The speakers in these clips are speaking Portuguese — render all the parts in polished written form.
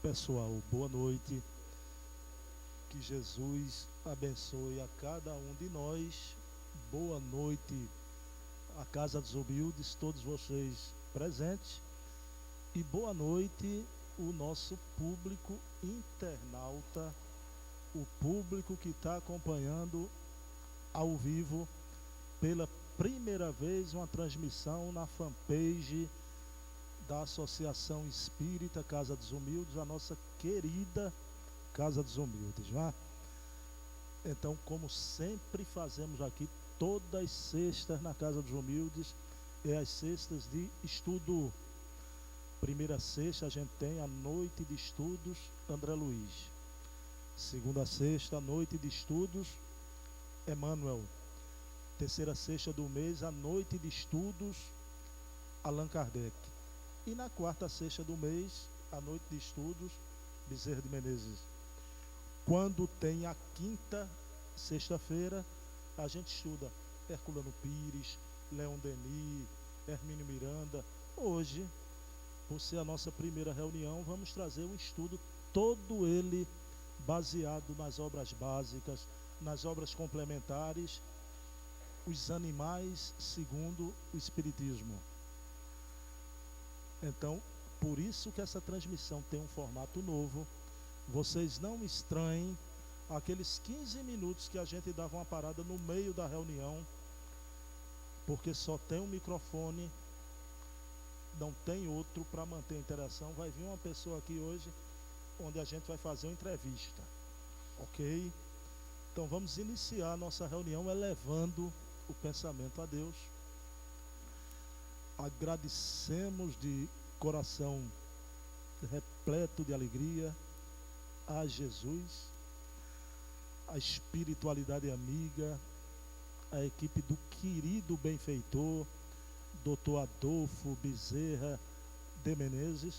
Pessoal, boa noite. Que Jesus abençoe a cada um de nós. Boa noite à Casa dos Humildes, todos vocês presentes. E boa noite o nosso público internauta, o público que está acompanhando ao vivo pela primeira vez uma transmissão na fanpage da Associação Espírita Casa dos Humildes, a nossa querida Casa dos Humildes, não é? Então, como sempre fazemos aqui, todas as sextas na Casa dos Humildes, é as sextas de estudo. Primeira sexta a gente tem a noite de estudos André Luiz. Segunda sexta, a noite de estudos Emmanuel. Terceira sexta do mês, a noite de estudos Allan Kardec. E na quarta sexta do mês, a noite de estudos Bezerra de Menezes. Quando tem a quinta sexta-feira, a gente estuda Herculano Pires, Leon Denis, Hermínio Miranda. Hoje, por ser a nossa primeira reunião, vamos trazer um estudo, todo ele baseado nas obras básicas, nas obras complementares, os animais segundo o Espiritismo. Então, por isso que essa transmissão tem um formato novo. Vocês não estranhem aqueles 15 minutos que a gente dava uma parada no meio da reunião, porque só tem um microfone, não tem outro para manter a interação. Vai vir uma pessoa aqui hoje, onde a gente vai fazer uma entrevista, ok? Então vamos iniciar a nossa reunião elevando o pensamento a Deus. Agradecemos de coração repleto de alegria a Jesus, a espiritualidade amiga, a equipe do querido benfeitor, Dr. Adolfo Bezerra de Menezes,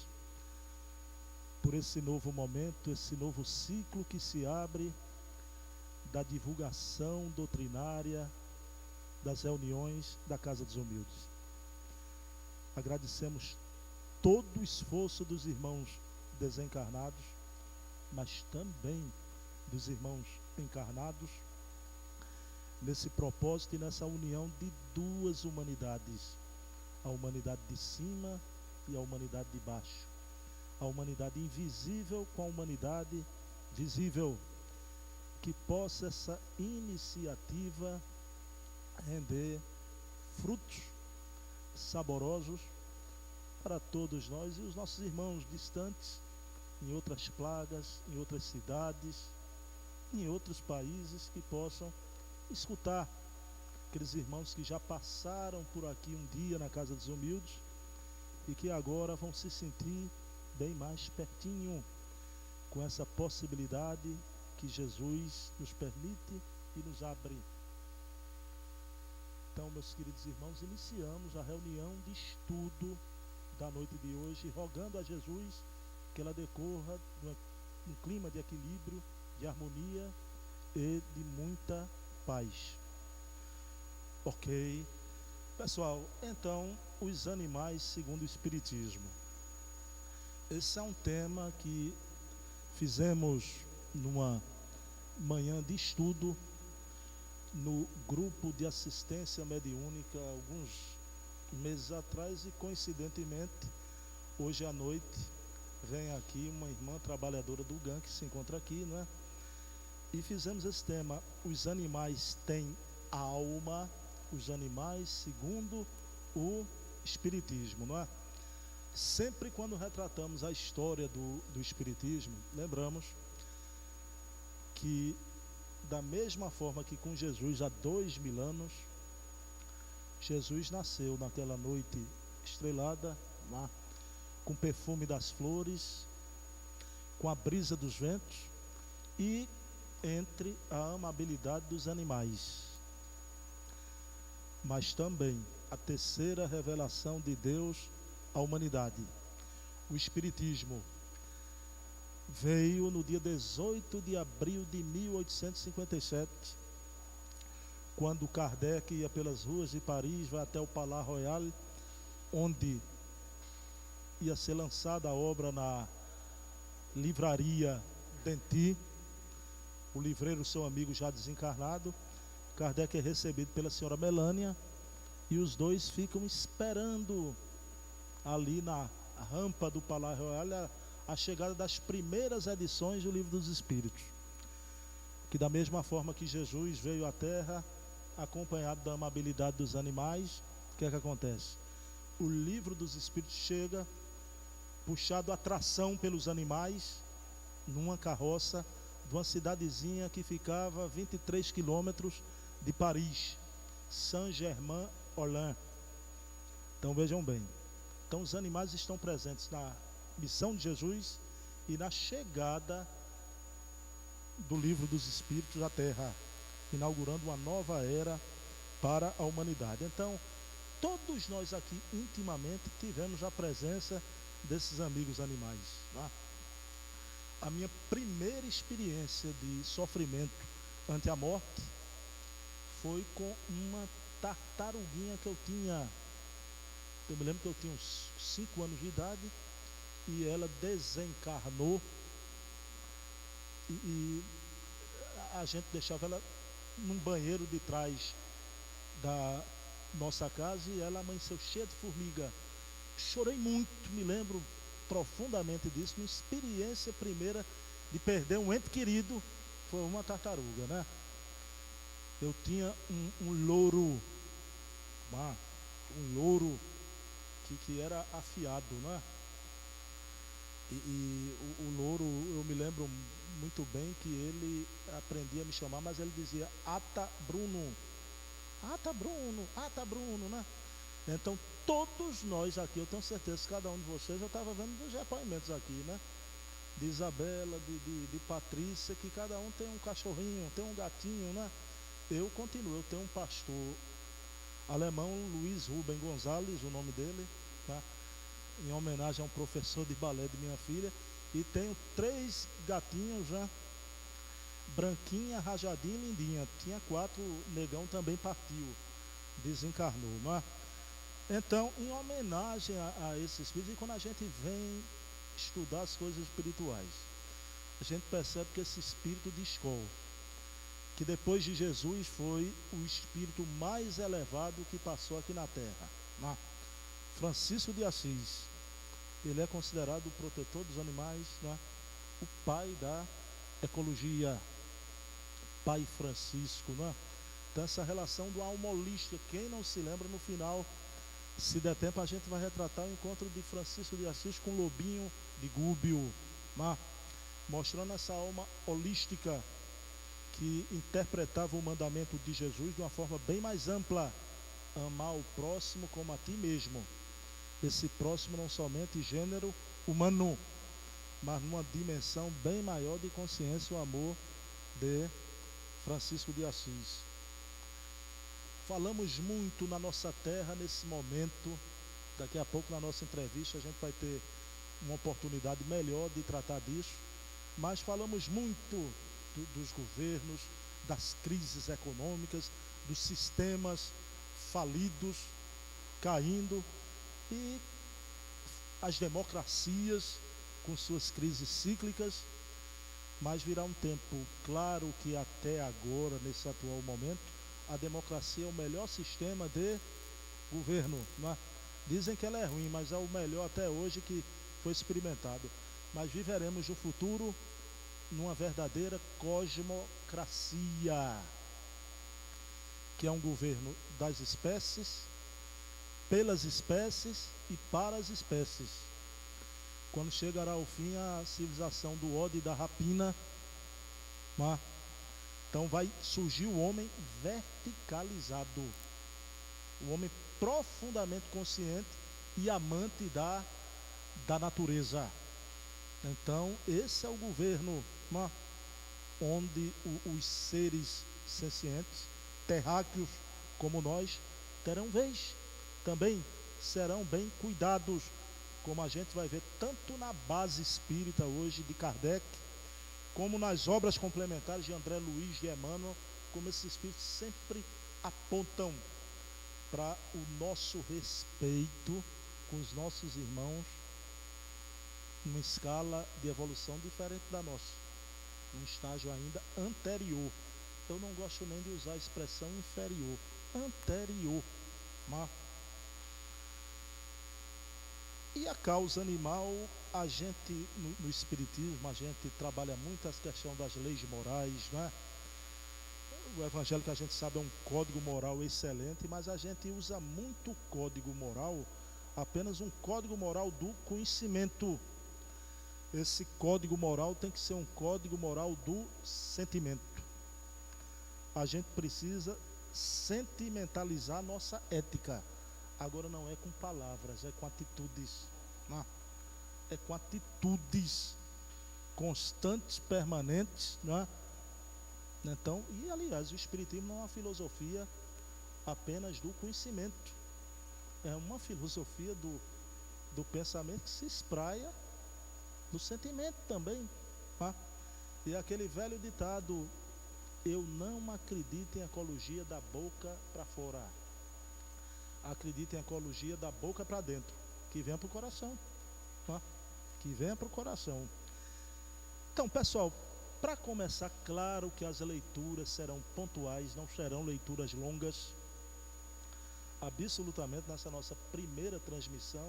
por esse novo momento, esse novo ciclo que se abre da divulgação doutrinária das reuniões da Casa dos Humildes. Agradecemos todo o esforço dos irmãos desencarnados, mas também dos irmãos encarnados, nesse propósito e nessa união de duas humanidades, a humanidade de cima e a humanidade de baixo, a humanidade invisível com a humanidade visível, que possa essa iniciativa render frutos saborosos para todos nós e os nossos irmãos distantes, em outras plagas, em outras cidades, em outros países, que possam escutar aqueles irmãos que já passaram por aqui um dia na Casa dos Humildes e que agora vão se sentir bem mais pertinho com essa possibilidade que Jesus nos permite e nos abre. Então, meus queridos irmãos, iniciamos a reunião de estudo da noite de hoje, rogando a Jesus que ela decorra num clima de equilíbrio, de harmonia e de muita paz. Ok. Pessoal, então, os animais segundo o Espiritismo. Esse é um tema que fizemos numa manhã de estudo no grupo de assistência mediúnica alguns meses atrás e, coincidentemente, hoje à noite vem aqui uma irmã trabalhadora do GAN que se encontra aqui, não é? E fizemos esse tema: os animais têm alma, os animais segundo o Espiritismo, não é? Sempre quando retratamos a história do Espiritismo, lembramos que, da mesma forma que com Jesus há 2000 anos, Jesus nasceu naquela noite estrelada, lá, com o perfume das flores, com a brisa dos ventos e entre a amabilidade dos animais. Mas também a terceira revelação de Deus à humanidade, o Espiritismo, veio no dia 18 de abril de 1857, quando Kardec ia pelas ruas de Paris, vai até o Palais Royal, onde ia ser lançada a obra na Livraria Denti, o livreiro, seu amigo já desencarnado. Kardec é recebido pela senhora Melânia e os dois ficam esperando ali na rampa do Palácio Royal a chegada das primeiras edições do Livro dos Espíritos, que da mesma forma que Jesus veio à Terra acompanhado da amabilidade dos animais, o que é que acontece? O Livro dos Espíritos chega puxado a tração pelos animais numa carroça de uma cidadezinha que ficava a 23 quilômetros de Paris, Saint-Germain-en-Laye. Então vejam bem, então os animais estão presentes na missão de Jesus e na chegada do Livro dos Espíritos à Terra, inaugurando uma nova era para a humanidade. Então todos nós aqui intimamente tivemos a presença desses amigos animais, tá? A minha primeira experiência de sofrimento ante a morte foi com uma tartaruguinha que eu tinha. Eu me lembro que eu tinha uns 5 anos de idade e ela desencarnou e a gente deixava ela num banheiro de trás da nossa casa e ela amanheceu cheia de formiga. Chorei muito, me lembro profundamente disso. Minha experiência primeira de perder um ente querido foi uma tartaruga, né? Eu tinha um louro, que era afiado, né? O louro, eu me lembro muito bem que ele aprendia a me chamar, mas ele dizia Ata Bruno, né? Então todos nós aqui, eu tenho certeza que cada um de vocês, eu estava vendo dos depoimentos aqui, né? De Isabela, de Patrícia, que cada um tem um cachorrinho, tem um gatinho, né? Eu continuo, eu tenho um pastor alemão, Luiz Rubem Gonzalez, o nome dele, tá? Em homenagem a um professor de balé de minha filha, e tenho 3 gatinhos, né? Branquinha, Rajadinha e Lindinha. Tinha 4, Negão também partiu, desencarnou, não é? Então, em homenagem a esse espírito, e quando a gente vem estudar as coisas espirituais, a gente percebe que esse espírito de escola, que depois de Jesus foi o espírito mais elevado que passou aqui na Terra, né? Francisco de Assis, ele é considerado o protetor dos animais, né? O pai da ecologia, Pai Francisco, né? Então essa relação do alma holística, quem não se lembra, no final, se der tempo, a gente vai retratar o encontro de Francisco de Assis com Lobinho de Gúbio, né? Mostrando essa alma holística que interpretava o mandamento de Jesus de uma forma bem mais ampla: amar o próximo como a ti mesmo. Esse próximo não somente gênero humano, mas numa dimensão bem maior de consciência, o amor de Francisco de Assis. Falamos muito na nossa terra nesse momento. Daqui a pouco, na nossa entrevista, a gente vai ter uma oportunidade melhor de tratar disso, mas falamos muito dos governos, das crises econômicas, dos sistemas falidos, caindo, e as democracias com suas crises cíclicas. Mas virá um tempo, claro que até agora, nesse atual momento, a democracia é o melhor sistema de governo, não é? Dizem que ela é ruim, mas é o melhor até hoje que foi experimentado. Mas viveremos no futuro numa verdadeira cosmocracia, que é um governo das espécies, pelas espécies e para as espécies. Quando chegará ao fim a civilização do ódio e da rapina, né? Então vai surgir o homem verticalizado, o homem profundamente consciente e amante da natureza. Então esse é o governo, né? Onde os seres sencientes, terráqueos como nós, terão vez, também serão bem cuidados, como a gente vai ver tanto na base espírita hoje de Kardec, como nas obras complementares de André Luiz de Emmanuel, como esses espíritos sempre apontam para o nosso respeito com os nossos irmãos numa escala de evolução diferente da nossa, um estágio ainda anterior. Eu não gosto nem de usar a expressão inferior, anterior. Mas... E a causa animal, a gente, no Espiritismo, a gente trabalha muito a questão das leis morais, né? O Evangelho, que a gente sabe, é um código moral excelente, mas a gente usa muito o código moral, apenas um código moral do conhecimento. Esse código moral tem que ser um código moral do sentimento. A gente precisa sentimentalizar nossa ética. Agora não é com palavras, é com atitudes. Não. É com atitudes constantes, permanentes, não é? Então, e aliás, o Espiritismo não é uma filosofia apenas do conhecimento. É uma filosofia do pensamento que se espraia no sentimento também. Tá? E aquele velho ditado: eu não acredito em ecologia da boca para fora. Acredito em ecologia da boca para dentro, que venha para o coração. Tá? Que venha para o coração. Então, pessoal, para começar, claro que as leituras serão pontuais, não serão leituras longas. Absolutamente, nessa nossa primeira transmissão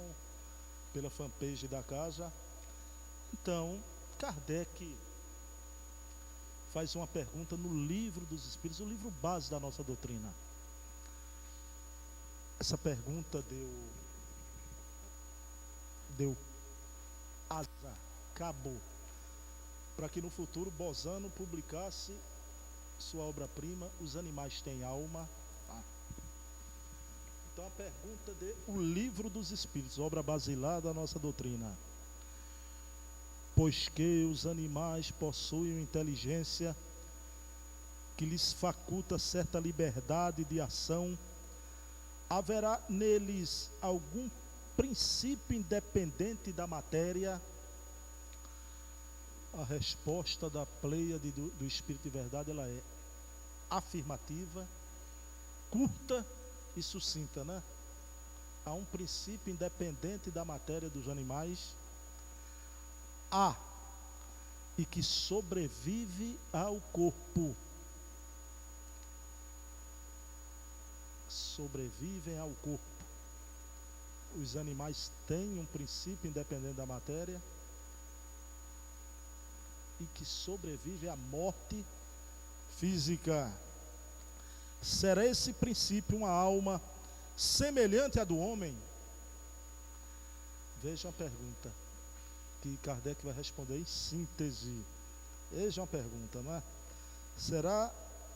pela fanpage da casa. Então, Kardec faz uma pergunta no Livro dos Espíritos, o livro base da nossa doutrina. Essa pergunta deu asa, cabo, para que no futuro Bozano publicasse sua obra-prima, Os Animais Têm Alma. Então a pergunta o Livro dos Espíritos, obra basilar da nossa doutrina. Pois que os animais possuem inteligência que lhes faculta certa liberdade de ação, haverá neles algum princípio independente da matéria? A resposta da Pleiade do Espírito de Verdade, ela é afirmativa, curta e sucinta, né? Há um princípio independente da matéria dos animais, e que sobrevive ao corpo. Sobrevivem ao corpo. Os animais têm um princípio independente da matéria e que sobrevive à morte física. Será esse princípio uma alma semelhante à do homem? Veja a pergunta que Kardec vai responder em síntese. Veja uma pergunta, não é? Será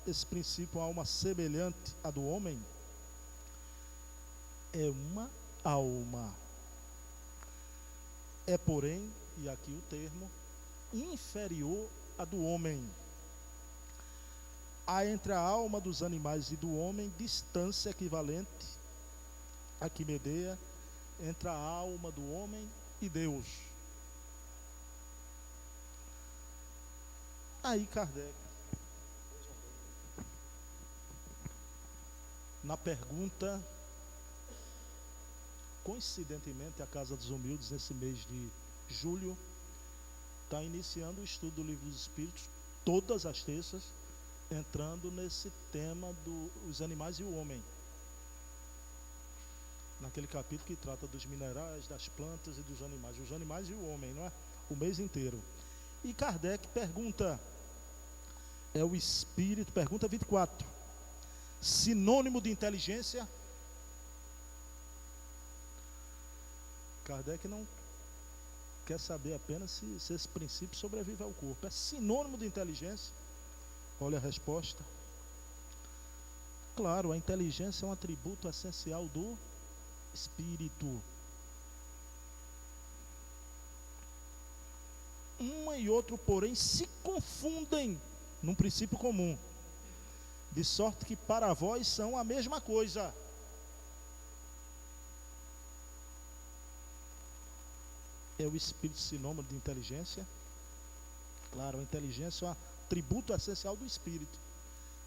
esse princípio uma alma semelhante à do homem? É uma alma. É, porém, e aqui o termo, inferior à do homem. Há entre a alma dos animais e do homem distância equivalente, aqui medeia, entre a alma do homem e Deus. Aí Kardec, na pergunta, coincidentemente a Casa dos Humildes, nesse mês de julho, está iniciando o estudo do Livro dos Espíritos, todas as terças, entrando nesse tema dos animais e o homem. Naquele capítulo que trata dos minerais, das plantas e dos animais. Os animais e o homem, não é? O mês inteiro. E Kardec pergunta, é o espírito, pergunta 24. Sinônimo de inteligência? Kardec não quer saber apenas se esse princípio sobrevive ao corpo. É sinônimo de inteligência? Olha a resposta. Claro, a inteligência é um atributo essencial do espírito. Um e outro, porém, se confundem num princípio comum, de sorte que para vós são a mesma coisa. É o espírito sinônimo de inteligência? Claro, a inteligência é um atributo essencial do espírito.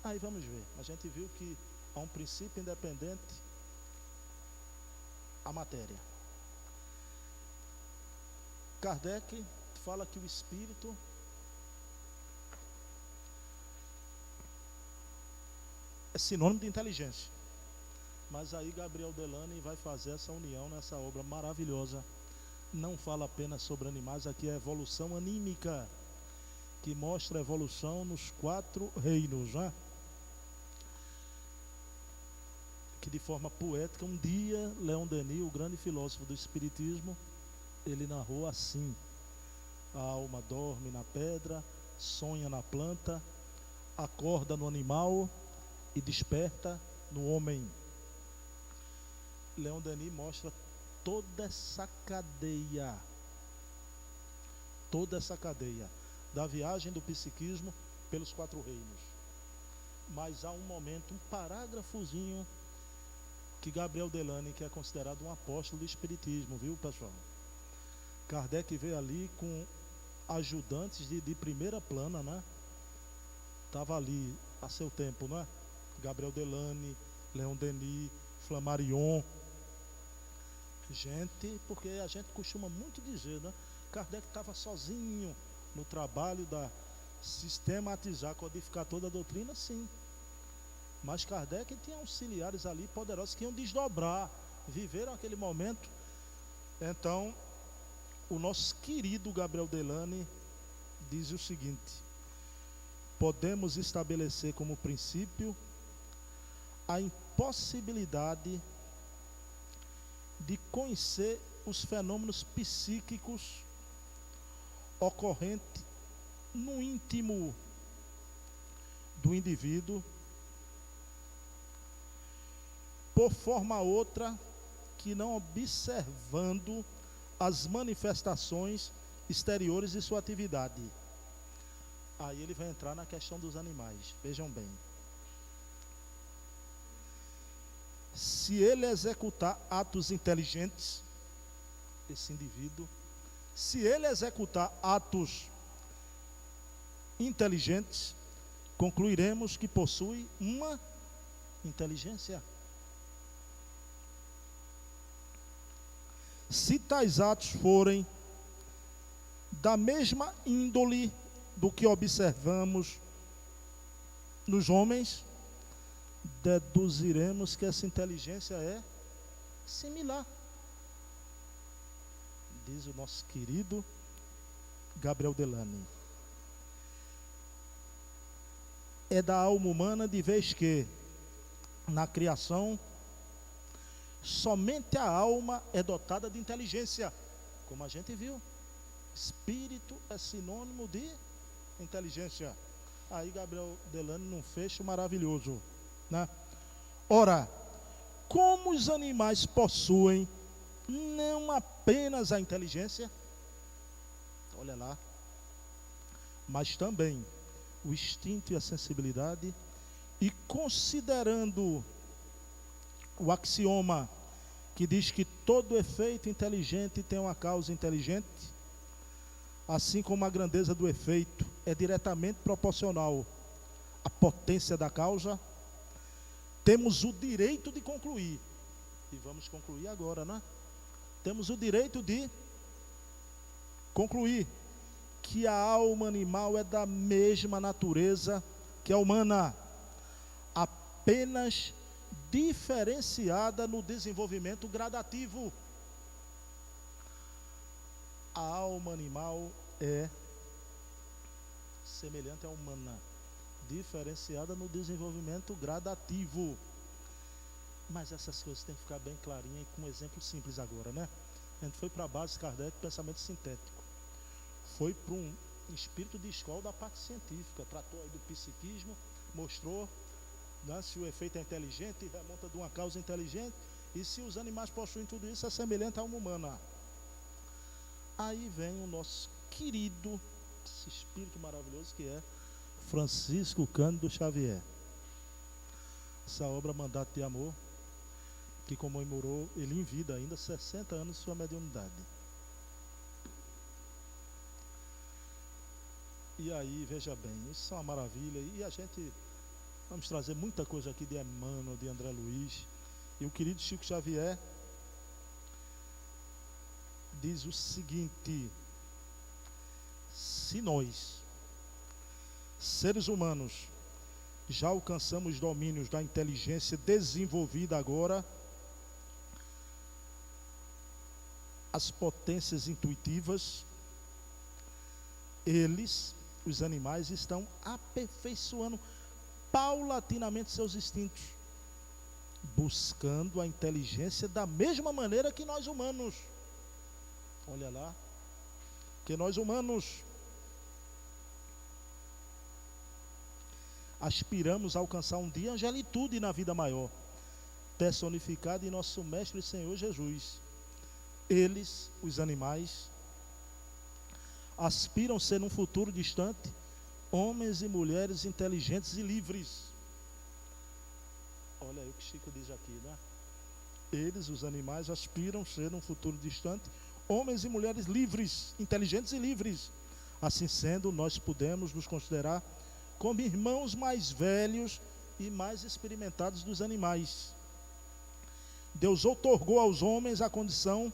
Aí vamos ver. A gente viu que há um princípio independente à matéria. Kardec fala que o espírito é sinônimo de inteligência. Mas aí Gabriel Delany vai fazer essa união nessa obra maravilhosa. Não fala apenas sobre animais, aqui é evolução anímica, que mostra a evolução nos 4 reinos, né? Que de forma poética, um dia, Leon Denis, o grande filósofo do espiritismo, ele narrou assim: a alma dorme na pedra, sonha na planta, acorda no animal e desperta no homem. Leon Denis mostra toda essa cadeia da viagem do psiquismo pelos 4 reinos. Mas há um momento, um parágrafozinho, que Gabriel Delany, que é considerado um apóstolo do espiritismo, viu, pessoal? Kardec veio ali com ajudantes de primeira plana, né? Estava ali a seu tempo, né? Gabriel Delany, Leon Denis, Flammarion. Gente, porque a gente costuma muito dizer, né? Kardec estava sozinho no trabalho da sistematizar, codificar toda a doutrina, sim. Mas Kardec tinha auxiliares ali poderosos que iam desdobrar, viveram aquele momento. Então, o nosso querido Gabriel Delany diz o seguinte: podemos estabelecer como princípio a impossibilidade de conhecer os fenômenos psíquicos ocorrentes no íntimo do indivíduo, por forma outra que não observando as manifestações exteriores de sua atividade. Aí ele vai entrar na questão dos animais. Vejam bem. Se ele executar atos inteligentes, esse indivíduo, se ele executar atos inteligentes, concluiremos que possui uma inteligência. Se tais atos forem da mesma índole do que observamos nos homens, deduziremos que essa inteligência é similar. Diz o nosso querido Gabriel Delany. É da alma humana, de vez que, na criação, somente a alma é dotada de inteligência, como a gente viu. Espírito é sinônimo de inteligência. Aí Gabriel Delany num fecho maravilhoso, né? Ora, como os animais possuem não apenas a inteligência, olha lá, mas também o instinto e a sensibilidade, e considerando o axioma que diz que todo efeito inteligente tem uma causa inteligente, assim como a grandeza do efeito é diretamente proporcional à potência da causa, temos o direito de concluir, e vamos concluir agora, né? Temos o direito de concluir que a alma animal é da mesma natureza que a humana, apenas diferenciada no desenvolvimento gradativo. A alma animal é semelhante à humana, diferenciada no desenvolvimento gradativo. Mas essas coisas têm que ficar bem clarinhas e com um exemplo simples agora, né? A gente foi para a base Kardec, pensamento sintético. Foi para um espírito de escola da parte científica, tratou aí do psiquismo, mostrou, né, se o efeito é inteligente, remonta de uma causa inteligente, e se os animais possuem tudo isso, é semelhante à alma humana. Aí vem o nosso querido, esse espírito maravilhoso que é Francisco Cândido Xavier. Essa obra Mandato de Amor, que comemorou ele em vida ainda 60 anos de sua mediunidade. E aí, veja bem, isso é uma maravilha. E a gente vamos trazer muita coisa aqui de Emmanuel, de André Luiz. E o querido Chico Xavier diz o seguinte: Se nós, seres humanos, já alcançamos domínios da inteligência desenvolvida agora, as potências intuitivas, eles, os animais, estão aperfeiçoando paulatinamente seus instintos, buscando a inteligência da mesma maneira que nós humanos. Olha lá, que nós humanos aspiramos a alcançar um dia a angelitude na vida maior, personificada em nosso Mestre e Senhor Jesus. Eles, os animais, aspiram ser num futuro distante homens e mulheres inteligentes e livres. Olha aí o que Chico diz aqui, né? Eles, os animais, aspiram ser num futuro distante homens e mulheres livres, inteligentes e livres. Assim sendo, nós podemos nos considerar como irmãos mais velhos e mais experimentados dos animais. Deus outorgou aos homens a condição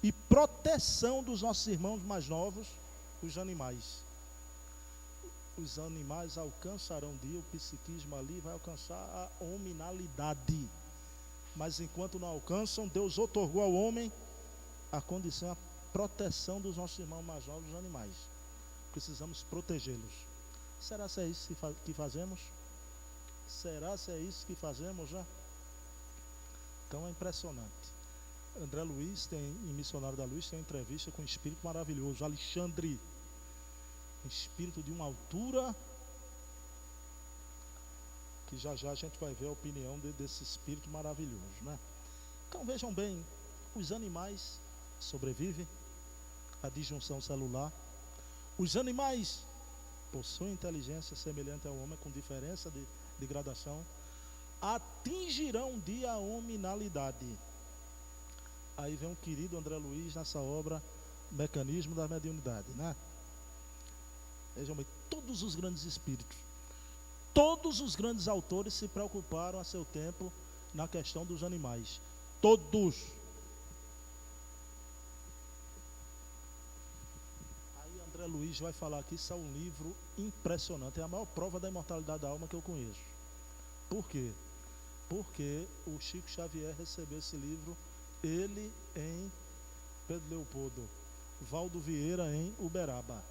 e proteção dos nossos irmãos mais novos, os animais. Os animais alcançarão um dia, o psiquismo ali vai alcançar a hominalidade. Mas enquanto não alcançam, Deus outorgou ao homem a condição, a proteção dos nossos irmãos mais novos, os animais. Precisamos protegê-los. Será que é isso que fazemos? Será que é isso que fazemos já? Então é impressionante. André Luiz, em Missionário da Luz, tem uma entrevista com um espírito maravilhoso, Alexandre. Um espírito de uma altura que já a gente vai ver a opinião desse espírito maravilhoso, né? Então vejam bem, os animais sobrevivem à disjunção celular. Os animais possuem inteligência semelhante ao homem, com diferença de gradação, atingirão um dia a hominalidade. Aí vem o querido André Luiz nessa obra Mecanismo da Mediunidade, né? Vejam bem, todos os grandes espíritos, todos os grandes autores se preocuparam a seu tempo na questão dos animais. Todos. Aí André Luiz vai falar aqui, isso é um livro impressionante, é a maior prova da imortalidade da alma que eu conheço. Por quê? Porque o Chico Xavier recebeu esse livro, ele em Pedro Leopoldo, Valdo Vieira em Uberaba.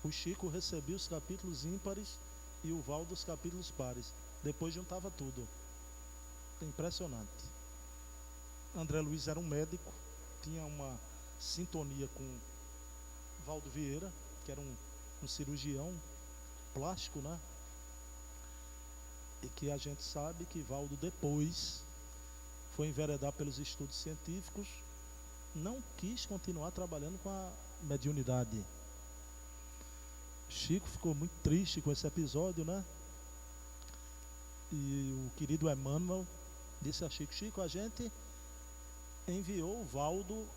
O Chico recebia os capítulos ímpares e o Valdo os capítulos pares. Depois juntava tudo. Impressionante. André Luiz era um médico, tinha uma sintonia com Valdo Vieira, que era um cirurgião plástico, né? E que a gente sabe que Valdo depois foi enveredar pelos estudos científicos, não quis continuar trabalhando com a mediunidade. Chico ficou muito triste com esse episódio, né? E o querido Emmanuel disse a Chico: Chico, a gente enviou o Valdo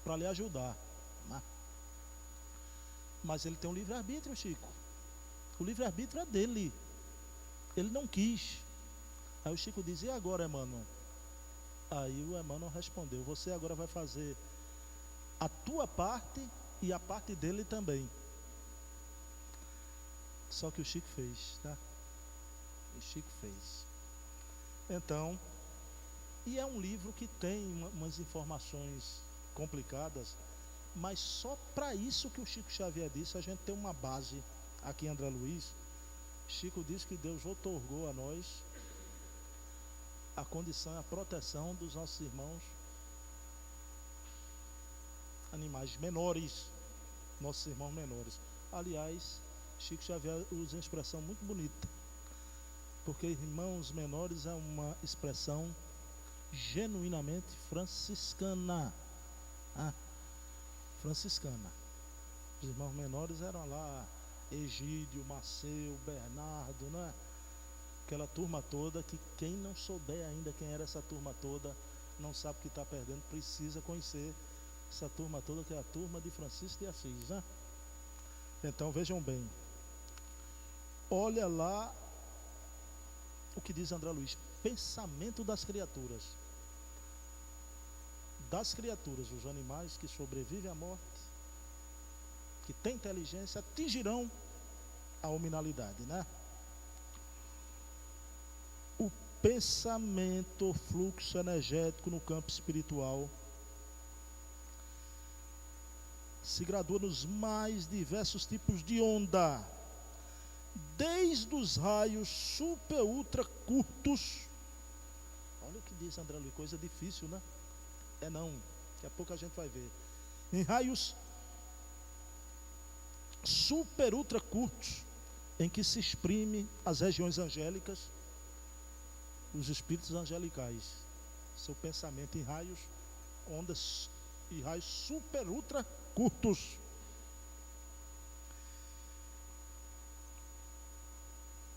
para lhe ajudar, né? Mas ele tem um livre-arbítrio, Chico. O livre-arbítrio é dele. Ele não quis. Aí o Chico dizia: e agora, Emmanuel? Aí o Emmanuel respondeu: você agora vai fazer a tua parte e a parte dele também. Só que o Chico fez, tá? O Chico fez. Então, e é um livro que tem umas informações complicadas, mas só para isso que o Chico Xavier disse, a gente tem uma base aqui em André Luiz. Chico diz que Deus outorgou a nós a condição, a proteção dos nossos irmãos animais menores, nossos irmãos menores. Aliás, Chico Xavier usa uma expressão muito bonita, porque irmãos menores é uma expressão genuinamente franciscana. Franciscana. Os irmãos menores eram lá Egídio, Maceu, Bernardo, né? Aquela turma toda que quem não souber ainda quem era essa turma toda, não sabe o que está perdendo, precisa conhecer essa turma toda, que é a turma de Francisco de Assis, né? Então vejam bem, olha lá o que diz André Luiz: pensamento das criaturas. Das criaturas, os animais que sobrevivem à morte, que têm inteligência, atingirão a hominalidade, né? O pensamento, o fluxo energético no campo espiritual se gradua nos mais diversos tipos de onda, desde os raios super ultra curtos. Olha o que diz André Luiz, coisa difícil, né? É não, daqui a pouco a gente vai ver. Em raios super ultra curtos, em que se exprime as regiões angélicas, os espíritos angelicais. Seu pensamento em raios, ondas e raios super ultra curtos.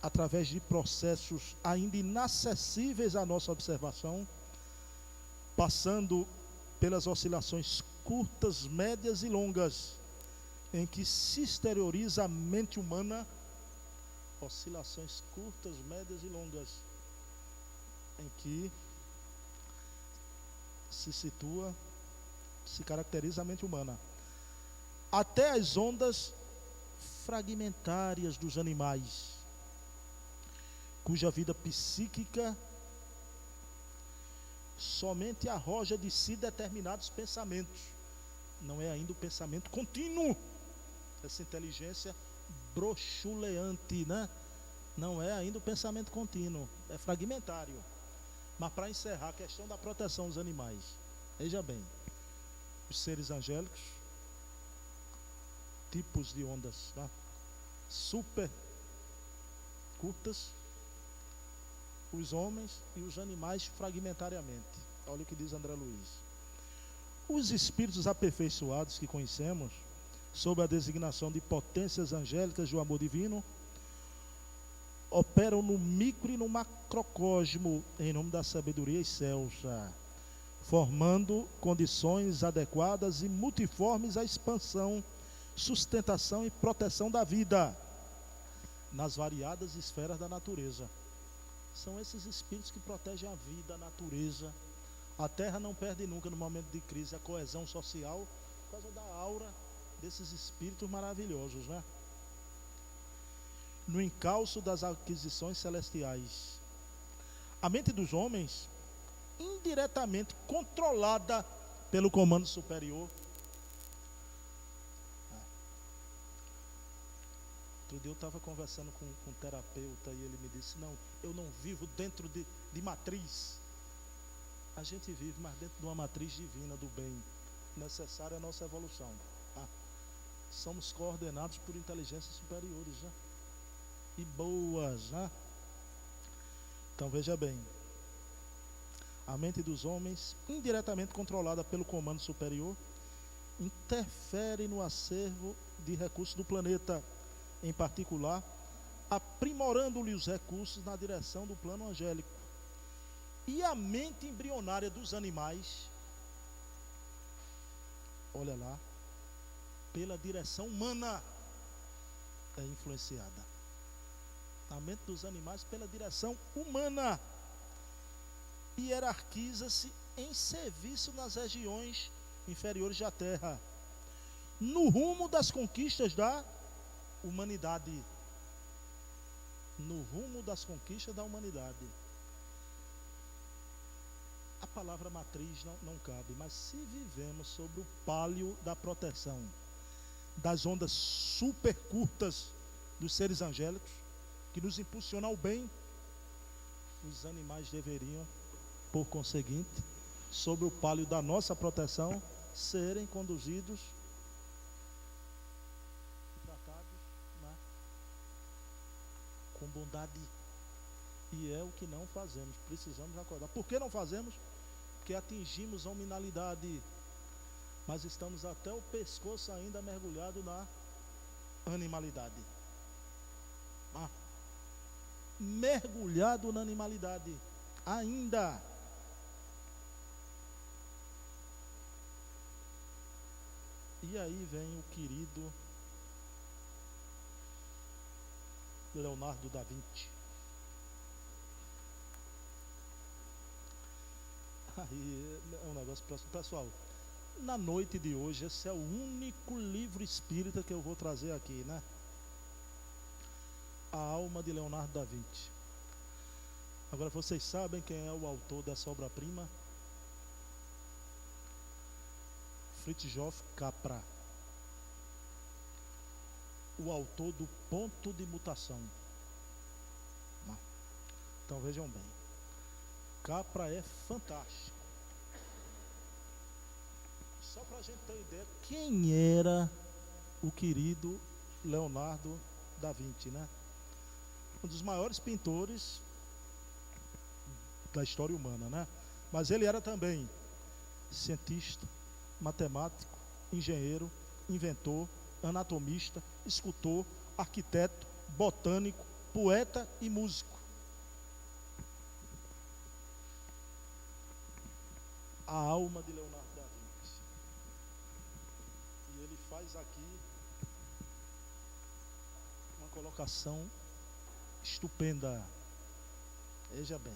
Através de processos ainda inacessíveis à nossa observação, passando pelas oscilações curtas, médias e longas, em que se exterioriza a mente humana. Oscilações curtas, médias e longas, em que se situa, se caracteriza a mente humana, até as ondas fragmentárias dos animais, cuja vida psíquica somente arroja de si determinados pensamentos. Não é ainda o pensamento contínuo, essa inteligência brochuleante, né? Não é ainda o pensamento contínuo, é fragmentário. Mas para encerrar a questão da proteção dos animais, veja bem, os seres angélicos, tipos de ondas, tá? Super curtas, os homens e os animais fragmentariamente. Olha o que diz André Luiz. Os espíritos aperfeiçoados que conhecemos, sob a designação de potências angélicas do amor divino, operam no micro e no macrocosmo em nome da sabedoria excelsa, formando condições adequadas e multiformes à expansão, sustentação e proteção da vida nas variadas esferas da natureza. São esses espíritos que protegem a vida, a natureza. A Terra não perde nunca, no momento de crise, a coesão social, por causa da aura desses espíritos maravilhosos, né? No encalço das aquisições celestiais. A mente dos homens, indiretamente controlada pelo comando superior. Outro dia eu estava conversando com um terapeuta e ele me disse, não, eu não vivo dentro de matriz. A gente vive, mas dentro de uma matriz divina do bem, necessária à nossa evolução. Tá? Somos coordenados por inteligências superiores, né? E boas, né? Então veja bem, a mente dos homens, indiretamente controlada pelo comando superior, interfere no acervo de recursos do planeta, em particular, aprimorando-lhe os recursos na direção do plano angélico. E a mente embrionária dos animais, olha lá, pela direção humana é influenciada. A mente dos animais pela direção humana hierarquiza-se em serviço nas regiões inferiores da Terra, no rumo das conquistas da humanidade. No rumo das conquistas da humanidade. A palavra matriz não cabe, mas se vivemos sobre o pálio da proteção das ondas super curtas dos seres angélicos, que nos impulsionam ao bem, os animais deveriam, por conseguinte, sobre o pálio da nossa proteção, serem conduzidos e tratados, né, com bondade. E é o que não fazemos. Precisamos acordar. Por que não fazemos? Porque atingimos a hominalidade, mas estamos até o pescoço ainda mergulhado na animalidade. Mergulhado na animalidade ainda. E aí vem o querido Leonardo da Vinci. Aí é um negócio próximo. Pessoal, Na noite de hoje, esse é o único livro espírita que eu vou trazer aqui, né? A Alma de Leonardo da Vinci. Agora, vocês sabem quem é o autor dessa obra-prima? Fritjof Capra, o autor do Ponto de Mutação. Então vejam bem, Capra é fantástico. Só para a gente ter ideia, quem era o querido Leonardo da Vinci, né? Um dos maiores pintores da história humana, né? Mas ele era também cientista, matemático, engenheiro, inventor, anatomista, escultor, arquiteto, botânico, poeta e músico. A alma de Leonardo da Vinci. E ele faz aqui uma colocação estupenda. Veja bem.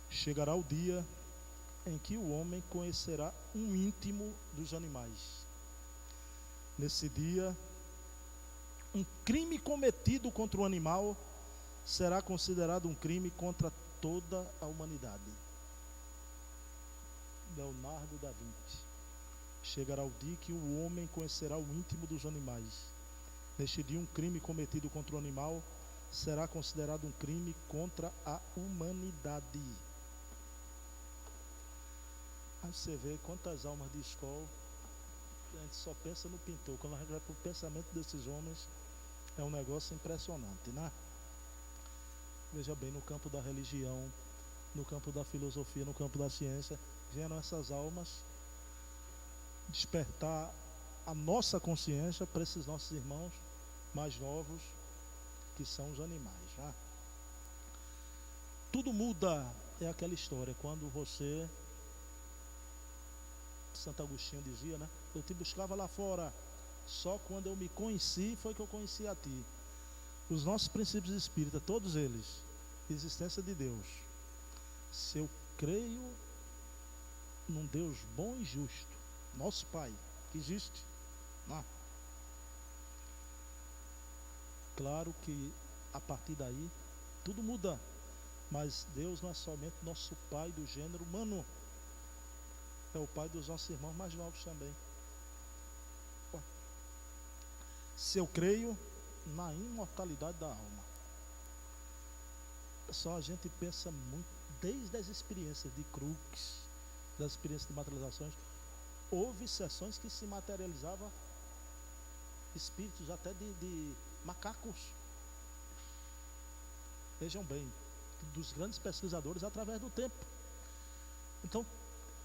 Chegará o dia em que o homem conhecerá um íntimo dos animais. Nesse dia, um crime cometido contra o animal será considerado um crime contra toda a humanidade. Leonardo da Vinci. Chegará o dia que o homem conhecerá o íntimo dos animais. Neste dia, um crime cometido contra o animal será considerado um crime contra a humanidade. Aí você vê quantas almas de escola, a gente só pensa no pintor. Quando a gente vai para o pensamento desses homens, é um negócio impressionante, né? Veja bem, no campo da religião, no campo da filosofia, no campo da ciência, vieram essas almas despertar a nossa consciência para esses nossos irmãos mais novos, que são os animais, né? Tudo muda, é aquela história, quando você, Santo Agostinho dizia, né? Eu te buscava lá fora, só quando eu me conheci foi que eu conheci a ti. Os nossos princípios espíritas, todos eles, existência de Deus. Se eu creio num Deus bom e justo, nosso Pai, que existe, não? Claro que a partir daí tudo muda, mas Deus não é somente nosso Pai do gênero humano, é o Pai dos nossos irmãos mais novos também. Se eu creio na imortalidade da alma, só a gente pensa muito, desde as experiências de Crookes, das experiências de materializações, houve sessões que se materializavam espíritos até de macacos. Vejam bem, dos grandes pesquisadores através do tempo. Então,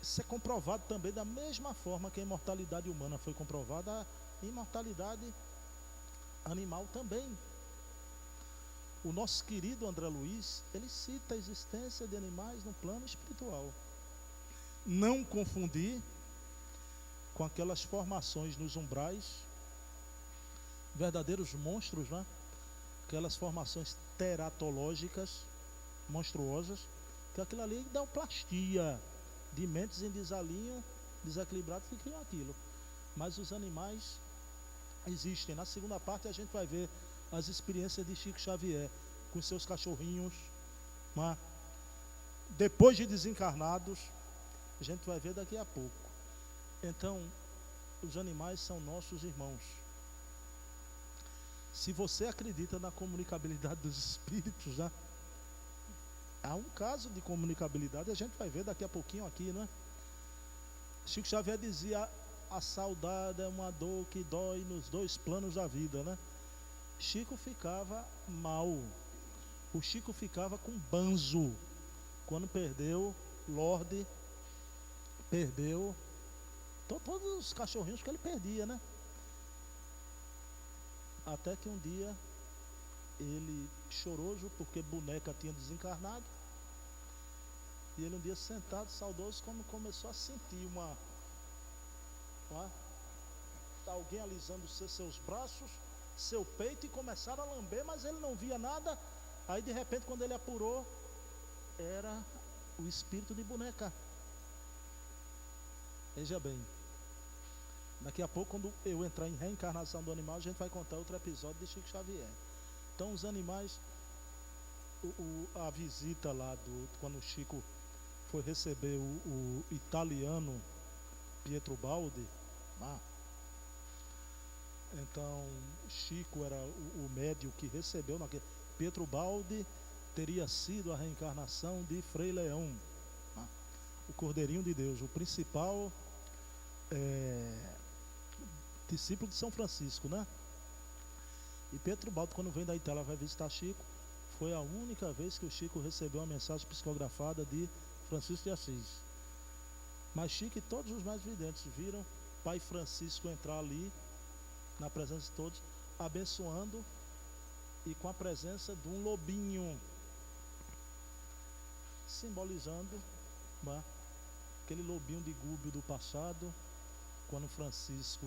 isso é comprovado também da mesma forma que a imortalidade humana foi comprovada, a imortalidade animal também. O nosso querido André Luiz, ele cita a existência de animais no plano espiritual. Não confundir com aquelas formações nos umbrais, verdadeiros monstros, né? Aquelas formações teratológicas monstruosas, que aquilo ali dá uma plastia de mentes em desalinho, desequilibrados que criam aquilo. Mas os animais existem. Na segunda parte a gente vai ver as experiências de Chico Xavier com seus cachorrinhos, né? Depois de desencarnados, a gente vai ver daqui a pouco. Então, os animais são nossos irmãos. Se você acredita na comunicabilidade dos espíritos, né? Há um caso de comunicabilidade, a gente vai ver daqui a pouquinho aqui, né? Chico Xavier dizia: a saudade é uma dor que dói nos dois planos da vida, né? Chico ficava mal. O Chico ficava com banzo quando perdeu Lorde, perdeu todos os cachorrinhos que ele perdia, né? Até que um dia ele, choroso porque Boneca tinha desencarnado, e ele um dia sentado, saudoso, quando começou a sentir alguém alisando seus braços, seu peito, e começaram a lamber, mas ele não via nada. Aí de repente, quando ele apurou, era o espírito de Boneca. Veja bem, daqui a pouco, quando eu entrar em reencarnação do animal, a gente vai contar outro episódio de Chico Xavier. Então, os animais, a visita lá, quando o Chico foi receber o italiano Pietro Baldi, né? Então, Chico era o médium que recebeu naquele. Pietro Baldi teria sido a reencarnação de Frei Leão, né? O Cordeirinho de Deus, o principal discípulo de São Francisco, né? E Pietro Baldi, quando vem da Itália, vai visitar Chico. Foi a única vez que o Chico recebeu uma mensagem psicografada de Francisco de Assis. Mas Chico e todos os mais videntes viram Pai Francisco entrar ali, na presença de todos, abençoando e com a presença de um lobinho, simbolizando, né, aquele lobinho de Gúbio do passado, quando Francisco,